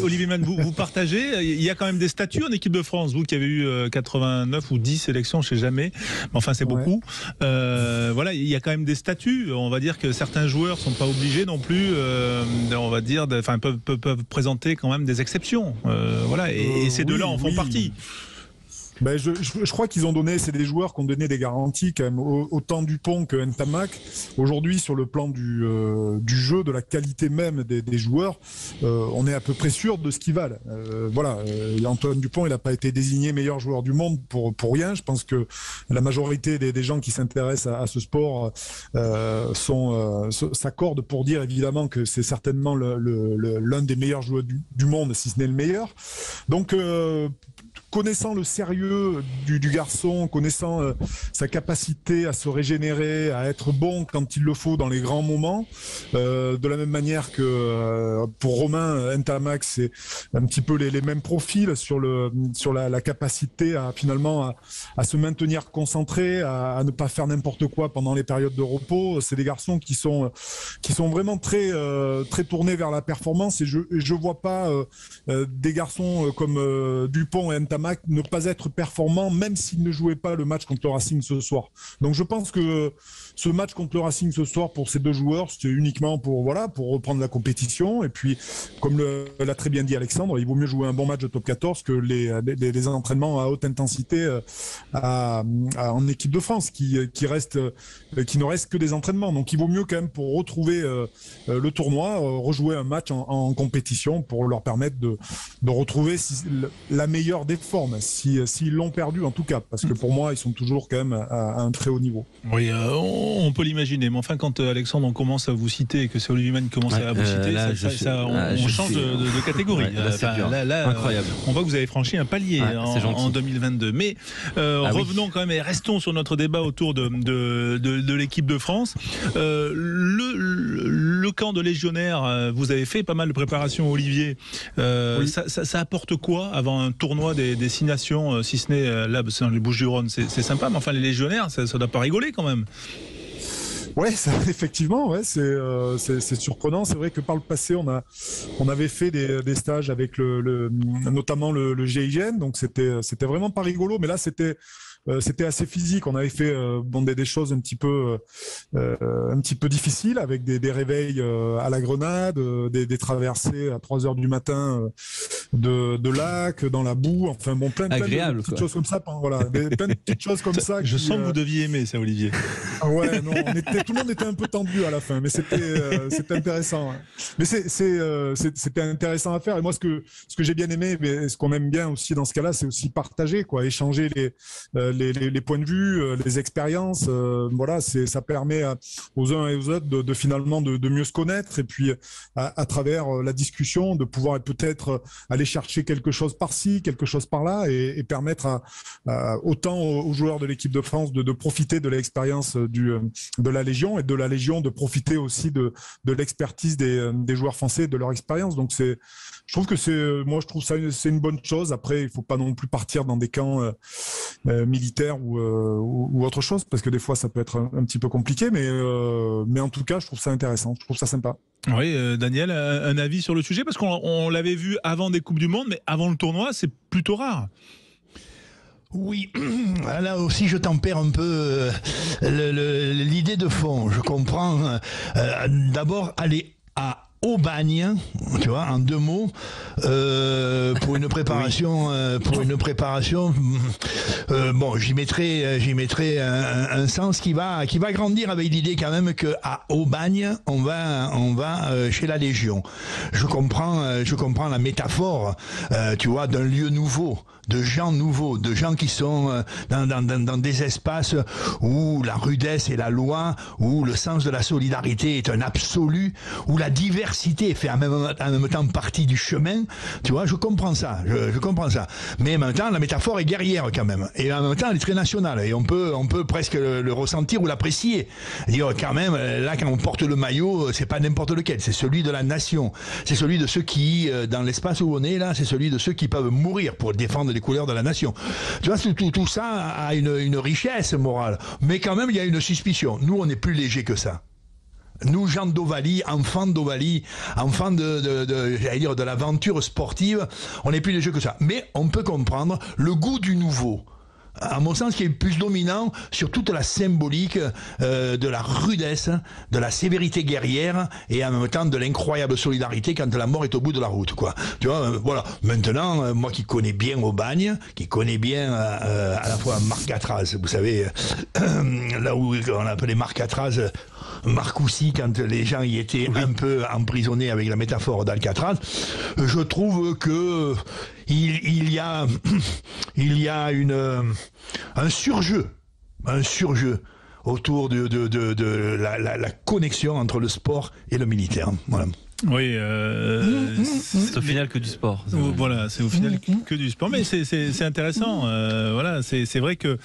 Olivier Mann, vous partagez. Il y a quand même des statuts en équipe de France. Vous qui avez eu 89 ou 10 sélections, je ne sais jamais. Mais enfin, c'est beaucoup. Il y a quand même des statuts. On va dire que certains joueurs ne sont pas obligés non plus, peuvent présenter quand même des exceptions. Et ces 2-là en font partie. Ben, je crois qu'ils ont donné, c'est des joueurs qui ont donné des garanties quand même, autant Dupont que Ntamak. Aujourd'hui, sur le plan du jeu, de la qualité même des joueurs, on est à peu près sûr de ce qu'ils valent. Voilà, Antoine Dupont, il n'a pas été désigné meilleur joueur du monde pour rien. Je pense que la majorité des gens qui s'intéressent à ce sport s'accordent pour dire évidemment que c'est certainement l'un des meilleurs joueurs du monde, si ce n'est le meilleur. Donc, connaissant le sérieux du garçon, connaissant sa capacité à se régénérer, à être bon quand il le faut dans les grands moments, de la même manière que pour Romain Ntamak, c'est un petit peu les mêmes profils sur la capacité à finalement à se maintenir concentré, à ne pas faire n'importe quoi pendant les périodes de repos. C'est des garçons qui sont vraiment très tournés vers la performance, et je vois pas des garçons comme Dupont et Ntamak ne pas être performants, même s'ils ne jouaient pas le match contre le Racing ce soir. Donc je pense que ce match contre le Racing ce soir, pour ces deux joueurs, c'était uniquement pour reprendre la compétition. Et puis, comme l'a très bien dit Alexandre, il vaut mieux jouer un bon match de top 14 que les entraînements à haute intensité en équipe de France, qui ne restent que des entraînements. Donc il vaut mieux quand même, pour retrouver le tournoi, rejouer un match en compétition pour leur permettre de retrouver la meilleure des formes, s'ils l'ont perdu en tout cas, parce que pour moi ils sont toujours quand même à un très haut niveau. Oui, on peut l'imaginer, mais enfin quand Alexandre, on commence à vous citer et que c'est Olivier Mann qui commence à vous citer, on change de catégorie. Là, incroyable. On voit que vous avez franchi un palier en 2022. Mais revenons quand même et restons sur notre débat autour de l'équipe de France. Le camp de légionnaires, vous avez fait pas mal de préparation, Olivier. Ça apporte quoi avant un tournoi des 6 nations, si ce n'est là, c'est dans les Bouches-du-Rhône, c'est sympa, mais enfin les légionnaires, ça doit pas rigoler quand même. Ouais, effectivement, ouais, c'est surprenant. C'est vrai que par le passé, on avait fait des stages avec notamment le GIGN, donc c'était vraiment pas rigolo, mais là c'était assez physique. On avait fait des choses un petit peu difficiles, avec des réveils à la Grenade, des traversées à 3h du matin de lac, dans la boue, enfin bon, plein de petites choses comme ça. Voilà, plein de petites choses comme ça. Je sens que vous deviez aimer ça, Olivier. Ouais, non, tout le monde était un peu tendu à la fin, mais c'était intéressant. Ouais. Mais c'était intéressant à faire. Et moi, ce que j'ai bien aimé, mais ce qu'on aime bien aussi dans ce cas-là, c'est aussi partager, quoi, échanger les points de vue, les expériences. Voilà, ça permet aux uns et aux autres de finalement de mieux se connaître, et puis à travers la discussion, de pouvoir peut-être aller chercher quelque chose par-ci, quelque chose par-là, et permettre autant aux joueurs de l'équipe de France de profiter de l'expérience de la Légion, et de la Légion de profiter aussi de l'expertise des joueurs français, de leur expérience. Donc je trouve que c'est une bonne chose. Après, il faut pas non plus partir dans des camps militaires ou autre chose, parce que des fois ça peut être un petit peu compliqué, mais en tout cas je trouve ça intéressant, je trouve ça sympa. Oui, Daniel, un avis sur le sujet, parce qu'on l'avait vu avant des Coupes du Monde, mais avant le tournoi c'est plutôt rare. Oui, là aussi je tempère un peu l'idée de fond. Je comprends. D'abord, aller à Aubagne, tu vois, en 2 mots, pour une préparation, bon, j'y mettrai un sens qui va grandir, avec l'idée quand même que à Aubagne, on va chez la Légion. Je comprends la métaphore, tu vois, d'un lieu nouveau, de gens qui sont dans des espaces où la rudesse est la loi, où le sens de la solidarité est un absolu, où la diversité fait en même temps partie du chemin. Tu vois, je comprends ça. Mais en même temps, la métaphore est guerrière quand même. Et en même temps, elle est très nationale. Et on peut presque le ressentir ou l'apprécier. Dire quand même, là, quand on porte le maillot, c'est pas n'importe lequel. C'est celui de la nation. C'est celui de ceux qui, dans l'espace où on est là, c'est celui de ceux qui peuvent mourir pour défendre les couleurs de la nation. Tu vois, tout ça a une richesse morale. Mais quand même, il y a une suspicion. Nous, on est plus léger que ça. Nous, gens d'Ovalie, enfants d'Ovalie, enfants j'allais dire, de l'aventure sportive, on est plus léger que ça. Mais on peut comprendre le goût du nouveau. à mon sens, qui est le plus dominant sur toute la symbolique de la rudesse, de la sévérité guerrière et en même temps de l'incroyable solidarité quand la mort est au bout de la route, quoi. Tu vois, voilà. Maintenant, moi qui connais bien Aubagne, qui connais bien à la fois Marcatraz, vous savez, là où on appelait Marcatraz, Marcoussis, quand les gens y étaient un peu emprisonnés avec la métaphore d'Alcatraz, je trouve que il y a un surjeu autour de la connexion entre le sport et le militaire. Voilà. Oui, c'est au final que du sport. Voilà, c'est au final que du sport, mais c'est intéressant. Voilà, c'est vrai que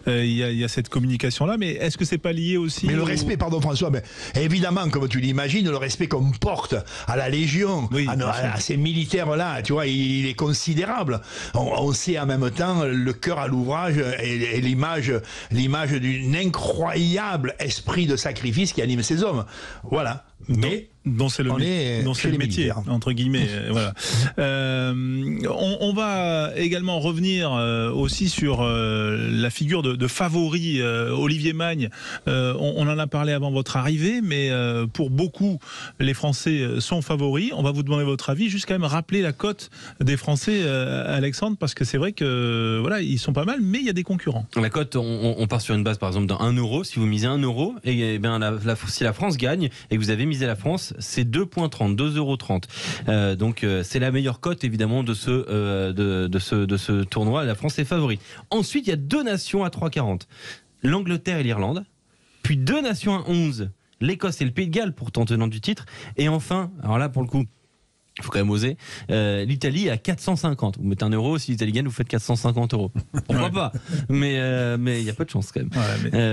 il y a cette communication là, mais est-ce que c'est pas lié aussi le respect, pardon François, mais évidemment, comme tu l'imagines, le respect qu'on porte à la Légion, à ces militaires là, tu vois, il est considérable. On sait en même temps le cœur à l'ouvrage et l'image d'un incroyable esprit de sacrifice qui anime ces hommes. Voilà. Mais dont c'est le métier, entre guillemets. Voilà. On va également revenir aussi sur la figure de favori Olivier Magne. On en a parlé avant votre arrivée, mais pour beaucoup, les Français sont favoris. On va vous demander votre avis. Juste quand même rappeler la cote des Français, Alexandre, parce que c'est vrai que voilà, ils sont pas mal, mais il y a des concurrents. La cote, on part sur une base par exemple d'un 1 euro. Si vous misez 1 euro, et bien si la France gagne et que vous avez misé la France, c'est 2,30 €, donc c'est la meilleure cote évidemment de ce tournoi. La France est favorite. Ensuite, il y a 2 nations à 3,40, l'Angleterre et l'Irlande, puis 2 nations à 11, l'Écosse et le Pays de Galles, pourtant tenant du titre, et enfin, alors là pour le coup, il faut quand même oser, l'Italie à 450. Vous mettez 1 euro, si l'Italie gagne, vous faites 450 €. Pourquoi pas? Mais il y a peu de chance quand même.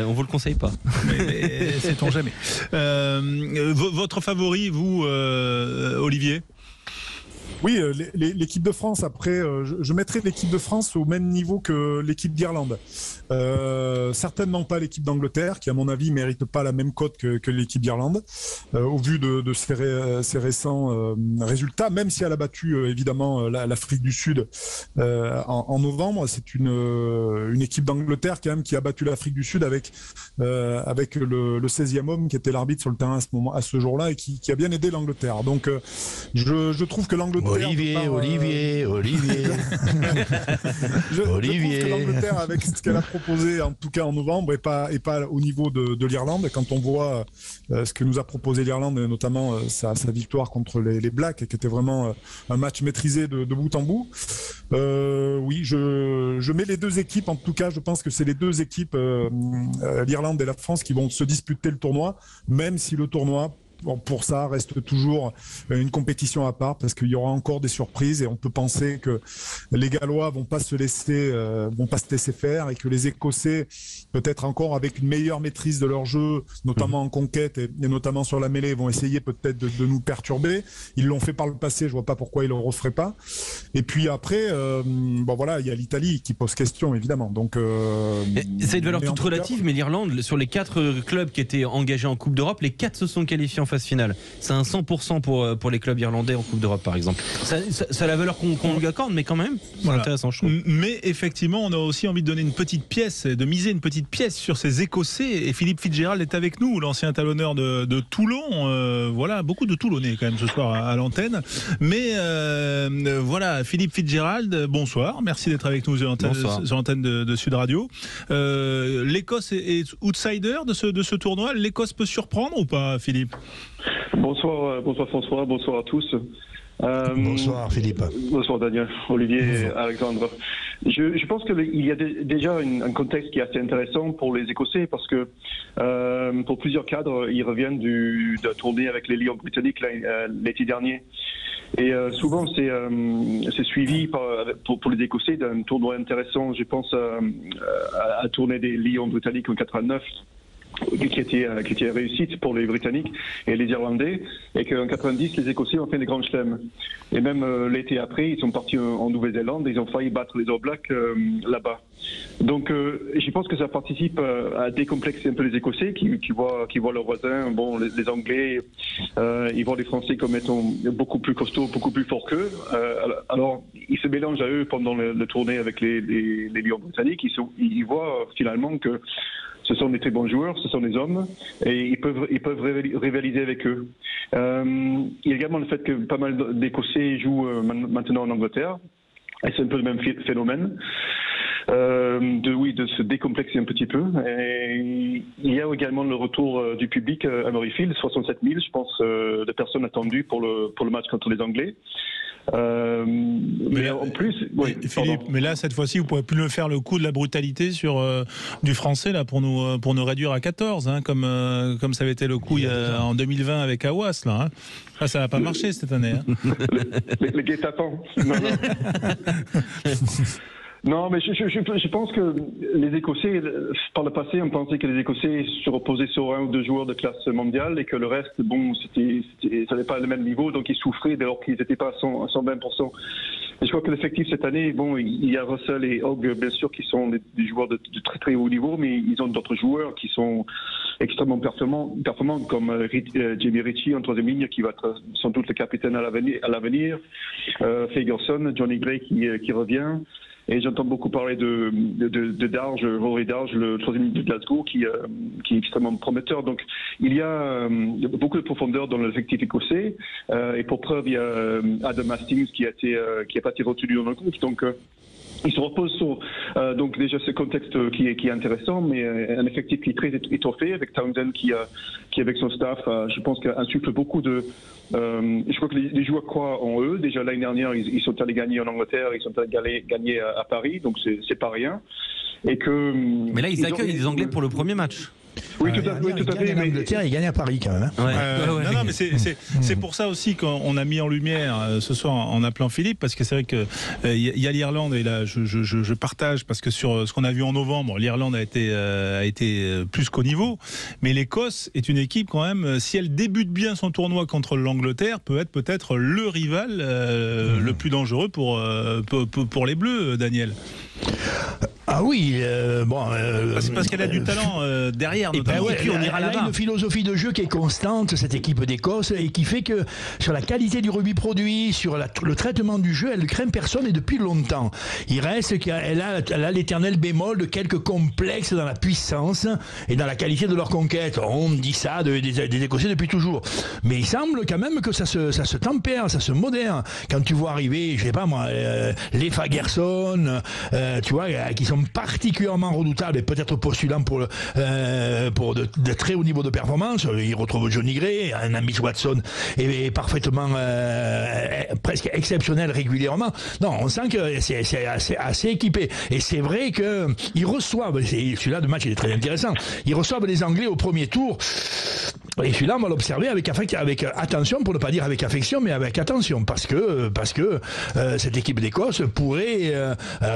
On vous le conseille pas. Mais sait-on jamais. Votre favori, vous, Olivier? Oui, l'équipe de France, après, je mettrais l'équipe de France au même niveau que l'équipe d'Irlande. Certainement pas l'équipe d'Angleterre, qui à mon avis mérite pas la même cote que l'équipe d'Irlande, au vu de ses récents résultats, même si elle a battu évidemment l'Afrique du Sud en novembre. C'est une équipe d'Angleterre quand même qui a battu l'Afrique du Sud avec le 16e homme qui était l'arbitre sur le terrain à ce jour-là et qui a bien aidé l'Angleterre. Donc je trouve que l'Angleterre... Olivier. Je trouve que l'Angleterre, avec ce qu'elle a proposé, en tout cas en novembre, et pas au niveau de l'Irlande. Quand on voit ce que nous a proposé l'Irlande, et notamment sa victoire contre les Blacks, qui était vraiment un match maîtrisé de bout en bout. Oui, je mets les deux équipes. En tout cas, je pense que c'est les deux équipes, l'Irlande et la France, qui vont se disputer le tournoi, même si le tournoi, pour ça, reste toujours une compétition à part, parce qu'il y aura encore des surprises et on peut penser que les Gallois vont pas se laisser faire, et que les Écossais, peut-être encore avec une meilleure maîtrise de leur jeu, notamment en conquête et notamment sur la mêlée, vont essayer peut-être de nous perturber. Ils l'ont fait par le passé, je vois pas pourquoi ils le referaient pas. Et puis après, voilà, il y a l'Italie qui pose question évidemment. Donc ça a une valeur toute relative, mais l'Irlande, sur les 4 clubs qui étaient engagés en Coupe d'Europe, les 4 se sont qualifiés en phase finale. C'est un 100% pour les clubs irlandais en Coupe d'Europe par exemple. Ça a la valeur qu'on lui accorde, mais quand même, c'est intéressant, je trouve. Mais effectivement, on a aussi envie de donner une petite pièce, de miser une petite pièce sur ces Écossais, et Philippe Fitzgerald est avec nous, l'ancien talonneur de Toulon. Voilà, beaucoup de Toulonnais quand même ce soir à l'antenne. Mais voilà, Philippe Fitzgerald, bonsoir, merci d'être avec nous sur l'antenne de Sud Radio. L'Écosse est outsider de ce tournoi. L'Écosse peut surprendre ou pas, Philippe? Bonsoir François, bonsoir à tous. Bonsoir Philippe. Bonsoir Daniel, Olivier, Alexandre. Je pense qu'il y a déjà un contexte qui est assez intéressant pour les Écossais, parce que pour plusieurs cadres, ils reviennent d'un tournée avec les Lions britanniques l'été dernier. Et souvent, c'est suivi pour les Écossais d'un tournoi intéressant. Je pense à la tournée des Lions britanniques en 89. qui était réussite pour les Britanniques et les Irlandais, et qu'en 90 les Écossais ont fait des grands chelems. Et même l'été après, ils sont partis en Nouvelle-Zélande et ils ont failli battre les All Blacks là-bas. Donc je pense que ça participe à décomplexer un peu les Écossais qui voient leurs voisins, bon les Anglais, ils voient les Français comme étant beaucoup plus costauds, beaucoup plus forts qu'eux. Alors ils se mélangent à eux pendant le tournée avec les Lions britanniques. Ils voient finalement que ce sont des très bons joueurs, ce sont des hommes, et ils peuvent rivaliser avec eux. Il y a également le fait que pas mal d'Écossais jouent maintenant en Angleterre, et c'est un peu le même phénomène. De se décomplexer un petit peu. Et il y a également le retour du public à Murrayfield, 67 000, je pense, de personnes attendues pour le match contre les Anglais. Mais en plus, oui, Philippe, mais là cette fois-ci vous pouvez plus le faire le coup de la brutalité sur du français là pour nous réduire à 14 hein, comme ça avait été le coup en 2020 avec Aouas là. Hein. Ah, ça n'a pas marché cette année. Hein. Le guet-apens. Non, mais je pense que les Écossais, par le passé, on pensait que les Écossais se reposaient sur 1 ou 2 joueurs de classe mondiale et que le reste, bon, ça n'avait pas le même niveau, donc ils souffraient dès lors qu'ils n'étaient pas à 120%. Et je crois que l'effectif cette année, bon, il y a Russell et Hogg, bien sûr, qui sont des joueurs de très très haut niveau, mais ils ont d'autres joueurs qui sont extrêmement performants comme Jamie Ritchie en 3e ligne, qui va être sans doute le capitaine à l'avenir, Ferguson, Johnny Gray qui revient. Et j'entends beaucoup parler de Darge, Rory Darge, le 3e ligne de Glasgow, qui est extrêmement prometteur. Donc, il y a beaucoup de profondeur dans l'effectif écossais. Et pour preuve, il y a Adam Hastings qui a pas été retenu dans le groupe. Donc, il se repose sur donc déjà ce contexte qui est intéressant, mais un effectif qui est très étoffé, avec Townsend qui avec son staff, je pense qu'insuffle beaucoup de... je crois que les joueurs croient en eux. Déjà l'année dernière, ils sont allés gagner en Angleterre, ils sont allés gagner à Paris, donc c'est pas rien. Et que, mais là, ils accueillent les Anglais pour le premier match. Oui, tout à fait. En Angleterre, il gagne à Paris quand même. Hein. Non, mais c'est pour ça aussi qu'on a mis en lumière ce soir en appelant Philippe, parce que c'est vrai que y a l'Irlande, et là je partage, parce que sur ce qu'on a vu en novembre, l'Irlande a été plus qu'au niveau, mais l'Écosse est une équipe quand même, si elle débute bien son tournoi contre l'Angleterre, peut être peut-être le rival le plus dangereux pour les Bleus, Daniel. Ah oui, c'est parce qu'elle a du talent derrière, notamment. Et puis on ira là-bas. Elle a une philosophie de jeu qui est constante, cette équipe d'Écosse, et qui fait que sur la qualité du rugby produit, sur le traitement du jeu, elle ne craint personne et depuis longtemps. Il reste qu'elle a l'éternel bémol de quelques complexes dans la puissance et dans la qualité de leur conquête. On dit ça des Écossais depuis toujours. Mais il semble quand même que ça se tempère, ça se modère. Quand tu vois arriver, je sais pas moi, les Fagerson, tu vois, qui sont particulièrement redoutables et peut-être postulants pour de très haut niveau de performance. Ils retrouvent Johnny Gray, un Amish Watson est parfaitement presque exceptionnel régulièrement. Non, on sent que c'est assez équipé. Et c'est vrai qu'ils reçoivent, celui-là de match il est très intéressant, ils reçoivent les Anglais au premier tour. Et celui-là, on va l'observer avec attention, pour ne pas dire avec affection, mais avec attention, parce que cette équipe d'Écosse pourrait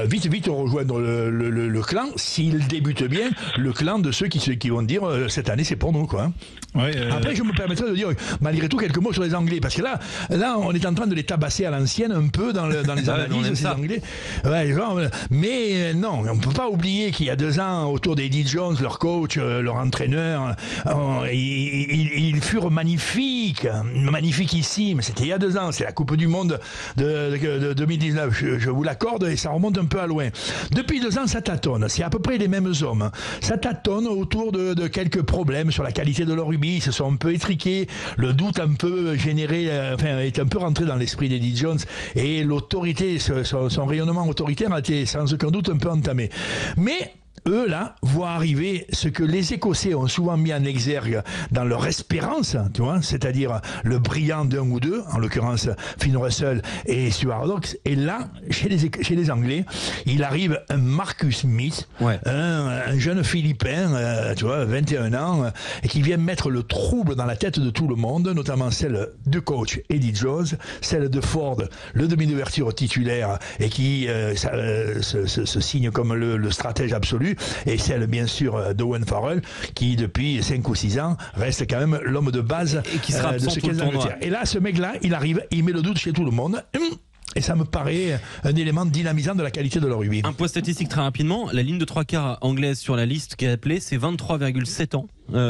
vite rejoindre le clan, s'il débute bien, le clan de ceux qui vont dire cette année c'est pour nous, quoi. Après, je me permettrai de dire malgré tout quelques mots sur les Anglais, parce que là on est en train de les tabasser à l'ancienne un peu dans les analyses de ces Anglais. Mais non, on ne peut pas oublier qu'il y a 2 ans, autour d'Eddie Jones, leur coach, leur entraîneur, ils furent magnifiquissimes. C'était il y a 2 ans, c'est la Coupe du Monde de 2019, je vous l'accorde, et ça remonte un peu à loin. Depuis 2 ans, ça tâtonne, c'est à peu près les mêmes hommes. Ça tâtonne autour de quelques problèmes sur la qualité de leur rugby, ils se sont un peu étriqués, le doute un peu généré, est un peu rentré dans l'esprit d'Eddie Jones, et l'autorité, son rayonnement autoritaire a été sans aucun doute un peu entamé. Mais eux, là, voient arriver ce que les Écossais ont souvent mis en exergue dans leur espérance, tu vois, c'est-à-dire le brillant d'un ou deux, en l'occurrence Finn Russell et Stuart Hogg. Et là, chez les Anglais, il arrive un Marcus Smith, un jeune Philippin, tu vois, 21 ans, et qui vient mettre le trouble dans la tête de tout le monde, notamment celle de coach Eddie Jones, celle de Ford, le demi d'ouverture titulaire, et qui se signe comme le stratège absolu. là-dessus, et celle bien sûr d'Owen Farrell, qui depuis 5 ou 6 ans reste quand même l'homme de base et qui sera absent de ce tout le tournoi. Et là, ce mec-là, il arrive, il met le doute chez tout le monde. Et ça me paraît un élément dynamisant de la qualité de leur rugby. Un point statistique très rapidement, la ligne de 3 quarts anglaise sur la liste qui est appelée, c'est 23,7 ans.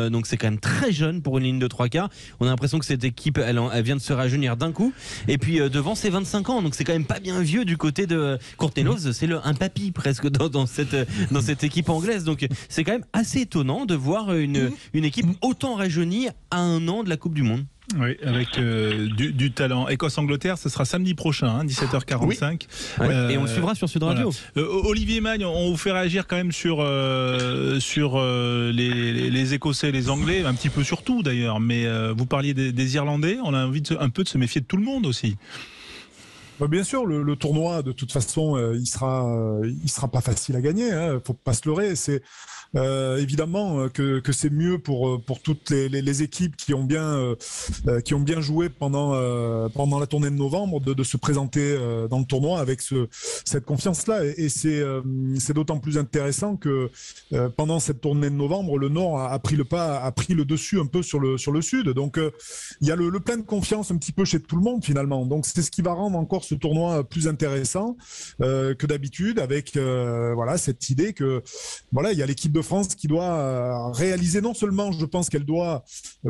Donc c'est quand même très jeune pour une ligne de 3 quarts. On a l'impression que cette équipe elle vient de se rajeunir d'un coup. Et puis devant c'est 25 ans, donc c'est quand même pas bien vieux du côté de Courtenay-Lawes. C'est un papy presque dans cette équipe anglaise. Donc c'est quand même assez étonnant de voir une équipe autant rajeunie à 1 an de la Coupe du Monde. Oui, avec du talent. Écosse-Angleterre, ce sera samedi prochain, 17h45. Oui. Et on le suivra sur Sud Radio. Voilà. Olivier Magne, on vous fait réagir quand même sur les Écossais et les Anglais, un petit peu sur tout d'ailleurs, mais vous parliez des Irlandais, on a envie un peu de se méfier de tout le monde aussi. Bien sûr, le tournoi, de toute façon, il sera pas facile à gagner. Faut pas se leurrer. C'est évidemment que c'est mieux pour toutes les équipes qui ont bien joué pendant la tournée de novembre de se présenter dans le tournoi avec cette confiance-là. Et c'est d'autant plus intéressant que pendant cette tournée de novembre, le Nord a pris le dessus un peu sur le Sud. Donc il y a le plein de confiance un petit peu chez tout le monde finalement. Donc c'est ce qui va rendre encore ce tournoi plus intéressant que d'habitude, avec cette idée que il y a l'équipe de France qui doit réaliser, non seulement je pense qu'elle doit,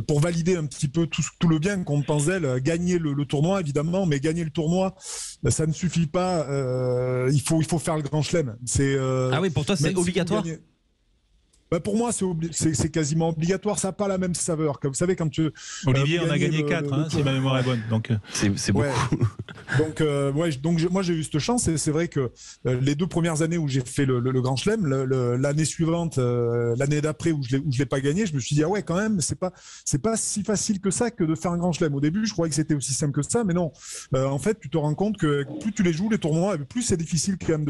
pour valider un petit peu tout le bien qu'on pense d'elle, gagner le tournoi évidemment, mais gagner le tournoi ça ne suffit pas, il faut faire le Grand Chelem. Ah oui, pour toi c'est obligatoire? Pour moi, c'est quasiment obligatoire. Ça n'a pas la même saveur. Comme vous savez, quand tu. Olivier, on a gagné 4, si ma mémoire est bonne. Donc, c'est beaucoup. Donc, moi, j'ai eu cette chance. Et c'est vrai que les 2 premières années où j'ai fait le Grand Chelem, l'année suivante, l'année d'après où je l'ai pas gagné, je me suis dit, quand même, c'est pas si facile que ça que de faire un Grand Chelem. Au début, je croyais que c'était aussi simple que ça, mais non. En fait, tu te rends compte que plus tu les joues, les tournois, plus c'est difficile quand même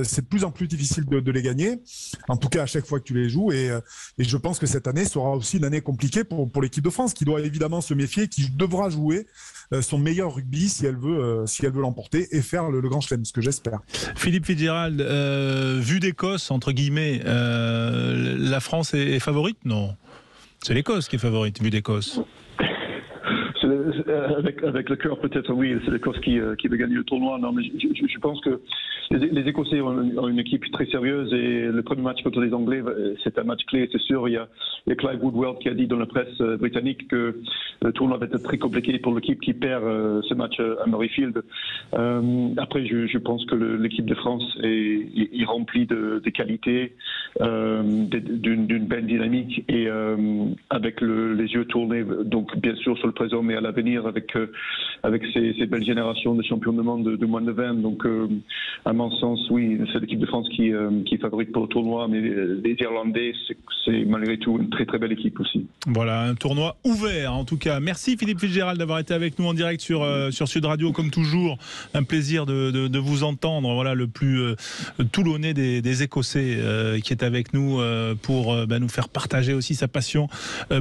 c'est de plus en plus difficile de les gagner. En tout cas, à chaque fois que tu les joues, et je pense que cette année sera aussi une année compliquée pour l'équipe de France, qui doit évidemment se méfier, qui devra jouer son meilleur rugby si elle veut l'emporter et faire le Grand Chelem, ce que j'espère. Philippe Fitzgerald, vue d'Écosse entre guillemets, la France est favorite? Non, c'est l'Écosse qui est favorite, vue d'Écosse. Avec le cœur peut-être, oui, c'est l'Écosse qui veut gagner le tournoi. Non, mais je pense que les Écossais ont une équipe très sérieuse, et le premier match contre les Anglais, c'est un match clé, c'est sûr. Il y a Clive Woodward qui a dit dans la presse britannique que le tournoi va être très compliqué pour l'équipe qui perd ce match à Murrayfield. Après, je pense que l'équipe de France est remplie de qualités, d'une belle dynamique, et avec les yeux tournés, donc bien sûr sur le présent, mais à l'avenir avec ces belles générations de champions du monde de moins de 20. Donc à mon sens, oui, c'est l'équipe de France qui est favorite pour le tournoi, mais les Irlandais, c'est malgré tout une très très belle équipe aussi. Voilà, un tournoi ouvert en tout cas. Merci Philippe Fitzgerald d'avoir été avec nous en direct sur Sud Radio, comme toujours. Un plaisir de vous entendre. Voilà, le plus toulonnais des Écossais qui est avec nous pour nous faire partager aussi sa passion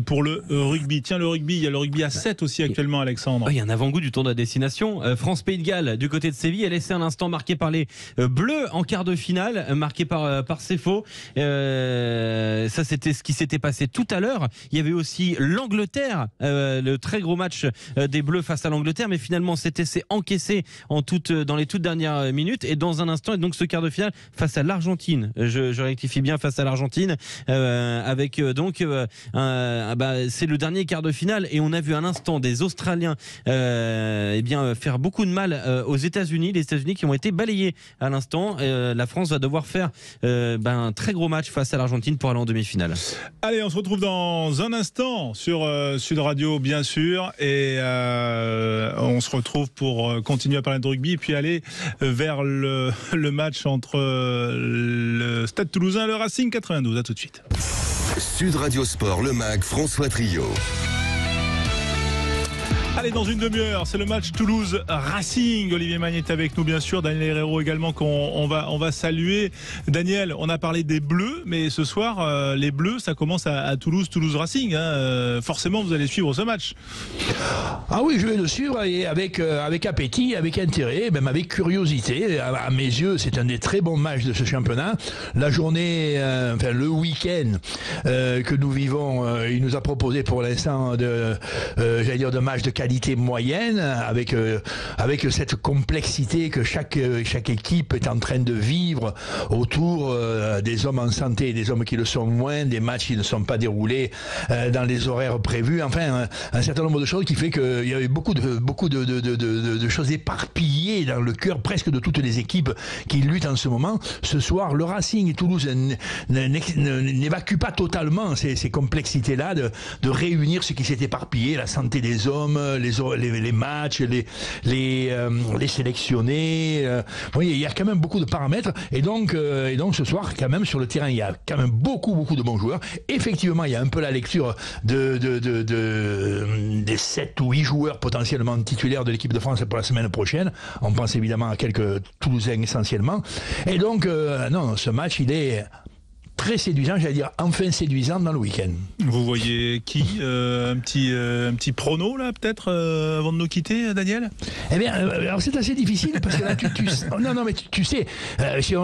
pour le rugby. Tiens, le rugby, il y a le rugby à 7 aussi actuellement, Alexandre. Il y a un avant-goût du tournoi à destination. France-Pays de Galles du côté de Séville, elle laissé un instant marqué par les Bleus en quart de finale, marqué par Sefo. Ça, c'était ce qui s'était passé tout à l'heure. Il y avait aussi l'Angleterre, le très gros match des Bleus face à l'Angleterre, mais finalement cet essai encaissé dans les toutes dernières minutes, et dans un instant, et donc ce quart de finale face à l'Argentine. Je rectifie bien, face à l'Argentine, avec c'est le dernier quart de finale, et on a vu un instant des Australiens faire beaucoup de mal aux États-Unis, les États-Unis qui ont été balayés à l'instant. La France va devoir faire un très gros match face à l'Argentine pour aller en demi-finale. Allez, on se retrouve dans un instant sur Sud Radio, bien sûr, et on se retrouve pour continuer à parler de rugby et puis aller vers le match entre le Stade Toulousain et le Racing 92. À tout de suite. Sud Radio Sport, le MAG, François Trio. Allez, dans une demi-heure, c'est le match Toulouse-Racing. Olivier Magne est avec nous, bien sûr. Daniel Herrero également, qu'on va saluer. Daniel, on a parlé des Bleus, mais ce soir, les Bleus, ça commence à Toulouse-Racing. Forcément, vous allez suivre ce match. Ah oui, je vais le suivre et avec appétit, avec intérêt, même avec curiosité. À mes yeux, c'est un des très bons matchs de ce championnat. La journée, le week-end que nous vivons, il nous a proposé pour l'instant de matchs de qualité moyenne, avec cette complexité que chaque équipe est en train de vivre autour des hommes en santé et des hommes qui le sont moins, des matchs qui ne sont pas déroulés dans les horaires prévus. Enfin, un certain nombre de choses qui fait qu'il y avait beaucoup de choses éparpillées dans le cœur presque de toutes les équipes qui luttent en ce moment. Ce soir, le Racing et Toulouse n'évacuent pas totalement ces complexités-là de réunir ce qui s'est éparpillé, la santé des hommes, les matchs, les sélectionnés. Oui, il y a quand même beaucoup de paramètres et donc ce soir, quand même, sur le terrain, il y a quand même beaucoup de bons joueurs. Effectivement, il y a un peu la lecture des 7 ou 8 joueurs potentiellement titulaires de l'équipe de France pour la semaine prochaine. On pense évidemment à quelques Toulousains essentiellement. Et donc, non, ce match, il est très séduisant, j'allais dire enfin séduisant dans le week-end. Vous voyez qui un petit prono là peut-être avant de nous quitter, Daniel? Eh bien, alors c'est assez difficile parce que là tu sais,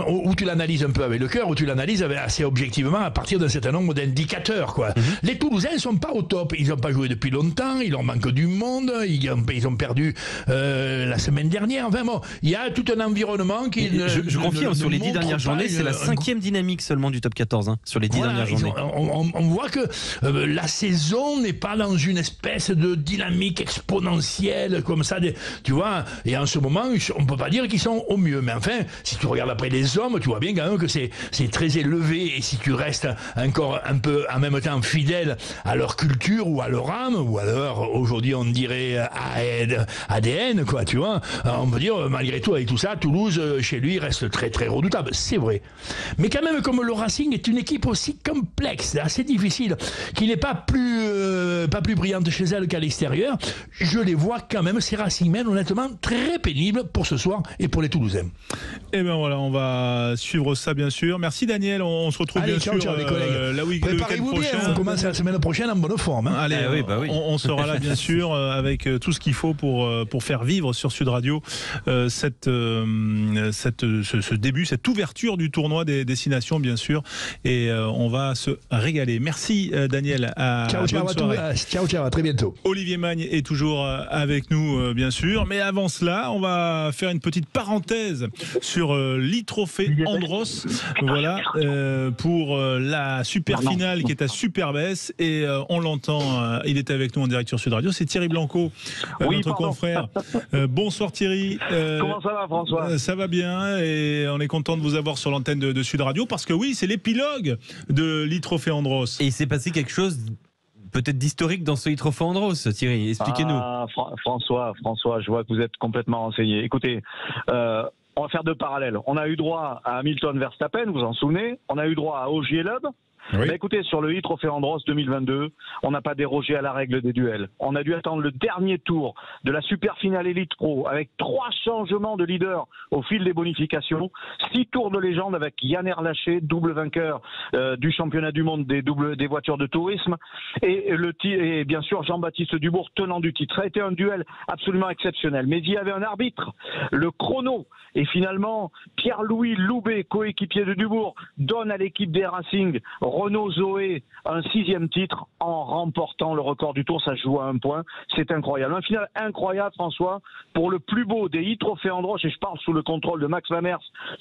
où tu l'analyses un peu avec le cœur, ou tu l'analyses assez objectivement à partir d'un certain nombre d'indicateurs, quoi. Les Toulousains ne sont pas au top, ils n'ont pas joué depuis longtemps, il leur manque du monde, ils ont perdu la semaine dernière. Enfin bon, il y a tout un environnement qui. Je confirme, sur les 10 dernières journées, c'est la 5e dynamique seulement du top 14 sur les 10 dernières journées. On voit que la saison n'est pas dans une espèce de dynamique exponentielle comme ça, tu vois, et en ce moment on peut pas dire qu'ils sont au mieux, mais enfin si tu regardes après les hommes, tu vois bien quand même que c'est très élevé, et si tu restes encore un peu en même temps fidèle à leur culture ou à leur âme, ou à leur, aujourd'hui on dirait ADN, quoi, tu vois, on peut dire malgré tout avec tout ça, Toulouse chez lui reste très très redoutable, c'est vrai, mais quand même comme le Racing est une équipe aussi complexe, assez difficile, qui n'est pas plus brillante chez elle qu'à l'extérieur, je les vois quand même, ces Racingmen, honnêtement, très pénibles pour ce soir et pour les Toulousains. Et bien voilà, on va suivre ça bien sûr. Merci Daniel, on se retrouve bien sûr les collègues. Préparez-vous bien, on commence la semaine prochaine en bonne forme. Allez, oui. On sera là bien sûr avec tout ce qu'il faut pour faire vivre sur Sud Radio ce début, cette ouverture du tournoi des destinations bien sûr. Et on va se régaler. Merci Daniel. Ciao à très bientôt. Olivier Magne est toujours avec nous bien sûr, mais avant cela on va faire une petite parenthèse sur l'e-trophée Andros, voilà, pour la super finale qui est à Superbès, et on l'entend, il est avec nous en direct sur Sud Radio, c'est Thierry Blanco, notre confrère. Bonsoir Thierry. Comment ça va François? Ça va bien et on est content de vous avoir sur l'antenne de Sud Radio, parce que oui, c'est l'épilogue de l'e-trophée Andros. Et il s'est passé quelque chose peut-être d'historique dans ce e-trophée Andros, Thierry, expliquez-nous. François, je vois que vous êtes complètement renseigné. Écoutez, on va faire deux parallèles. On a eu droit à Hamilton Verstappen, vous vous en souvenez. On a eu droit à Ogier Lub. Oui. Écoutez, sur le e-trophée Andros 2022, on n'a pas dérogé à la règle des duels. On a dû attendre le dernier tour de la super finale Elite Pro avec 3 changements de leader au fil des bonifications, 6 tours de légende avec Yann Erlaché, double vainqueur du championnat du monde des voitures de tourisme, et bien sûr Jean-Baptiste Dubourg, tenant du titre. Ça a été un duel absolument exceptionnel. Mais il y avait un arbitre, le chrono, et finalement Pierre-Louis Loubet, coéquipier de Dubourg, donne à l'équipe des Racing Renault Zoé un 6e titre en remportant le record du tour. Ça se joue à 1 point. C'est incroyable. Un final incroyable, François, pour le plus beau des e-trophées Andros, et je parle sous le contrôle de Max Lamers,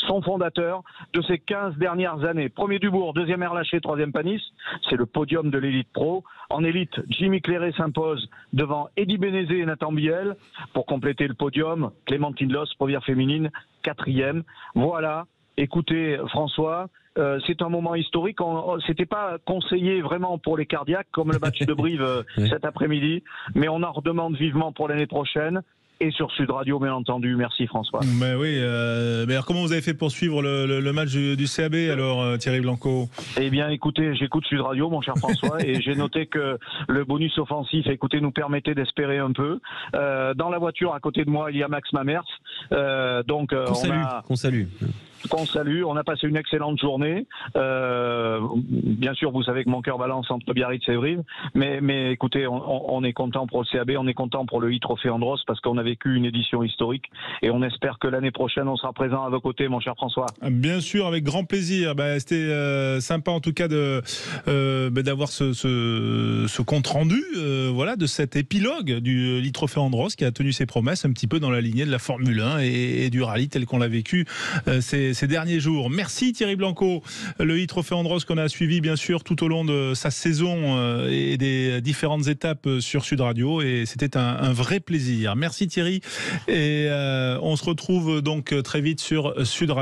son fondateur, de ces 15 dernières années. Premier Dubourg, 2e Erlaché, 3e Panis. C'est le podium de l'élite pro. En élite, Jimmy Clairet s'impose devant Eddie Bénézé et Nathan Biel. Pour compléter le podium, Clémentine Loss, première féminine, 4e. Voilà. Écoutez, François, c'est un moment historique. C'était pas conseillé vraiment pour les cardiaques, comme le match de Brive cet après-midi, mais on en redemande vivement pour l'année prochaine. et sur Sud Radio, bien entendu. Merci François. Mais oui, mais alors comment vous avez fait pour suivre le match du CAB alors, Thierry Blanco? Eh bien, écoutez, j'écoute Sud Radio, mon cher François, et j'ai noté que le bonus offensif, écoutez, nous permettait d'espérer un peu. Dans la voiture, à côté de moi, il y a Max Mamers. Qu'on salue. On a passé une excellente journée. Bien sûr, vous savez que mon cœur balance entre Biarritz et Brive, mais écoutez, on est content pour le CAB, on est content pour le e-Trophée Andros parce qu'on a vécu une édition historique et on espère que l'année prochaine on sera présent à vos côtés, mon cher François. Bien sûr, avec grand plaisir. C'était sympa en tout cas d'avoir ce compte rendu, voilà, de cet épilogue du e-Trophée Andros qui a tenu ses promesses un petit peu dans la lignée de la Formule 1 et du rallye tel qu'on l'a vécu ces derniers jours. Merci Thierry Blanco. Le e-Trophée Andros qu'on a suivi bien sûr tout au long de sa saison et des différentes étapes sur Sud Radio, et c'était un vrai plaisir. Merci Thierry, et on se retrouve donc très vite sur Sud Radio.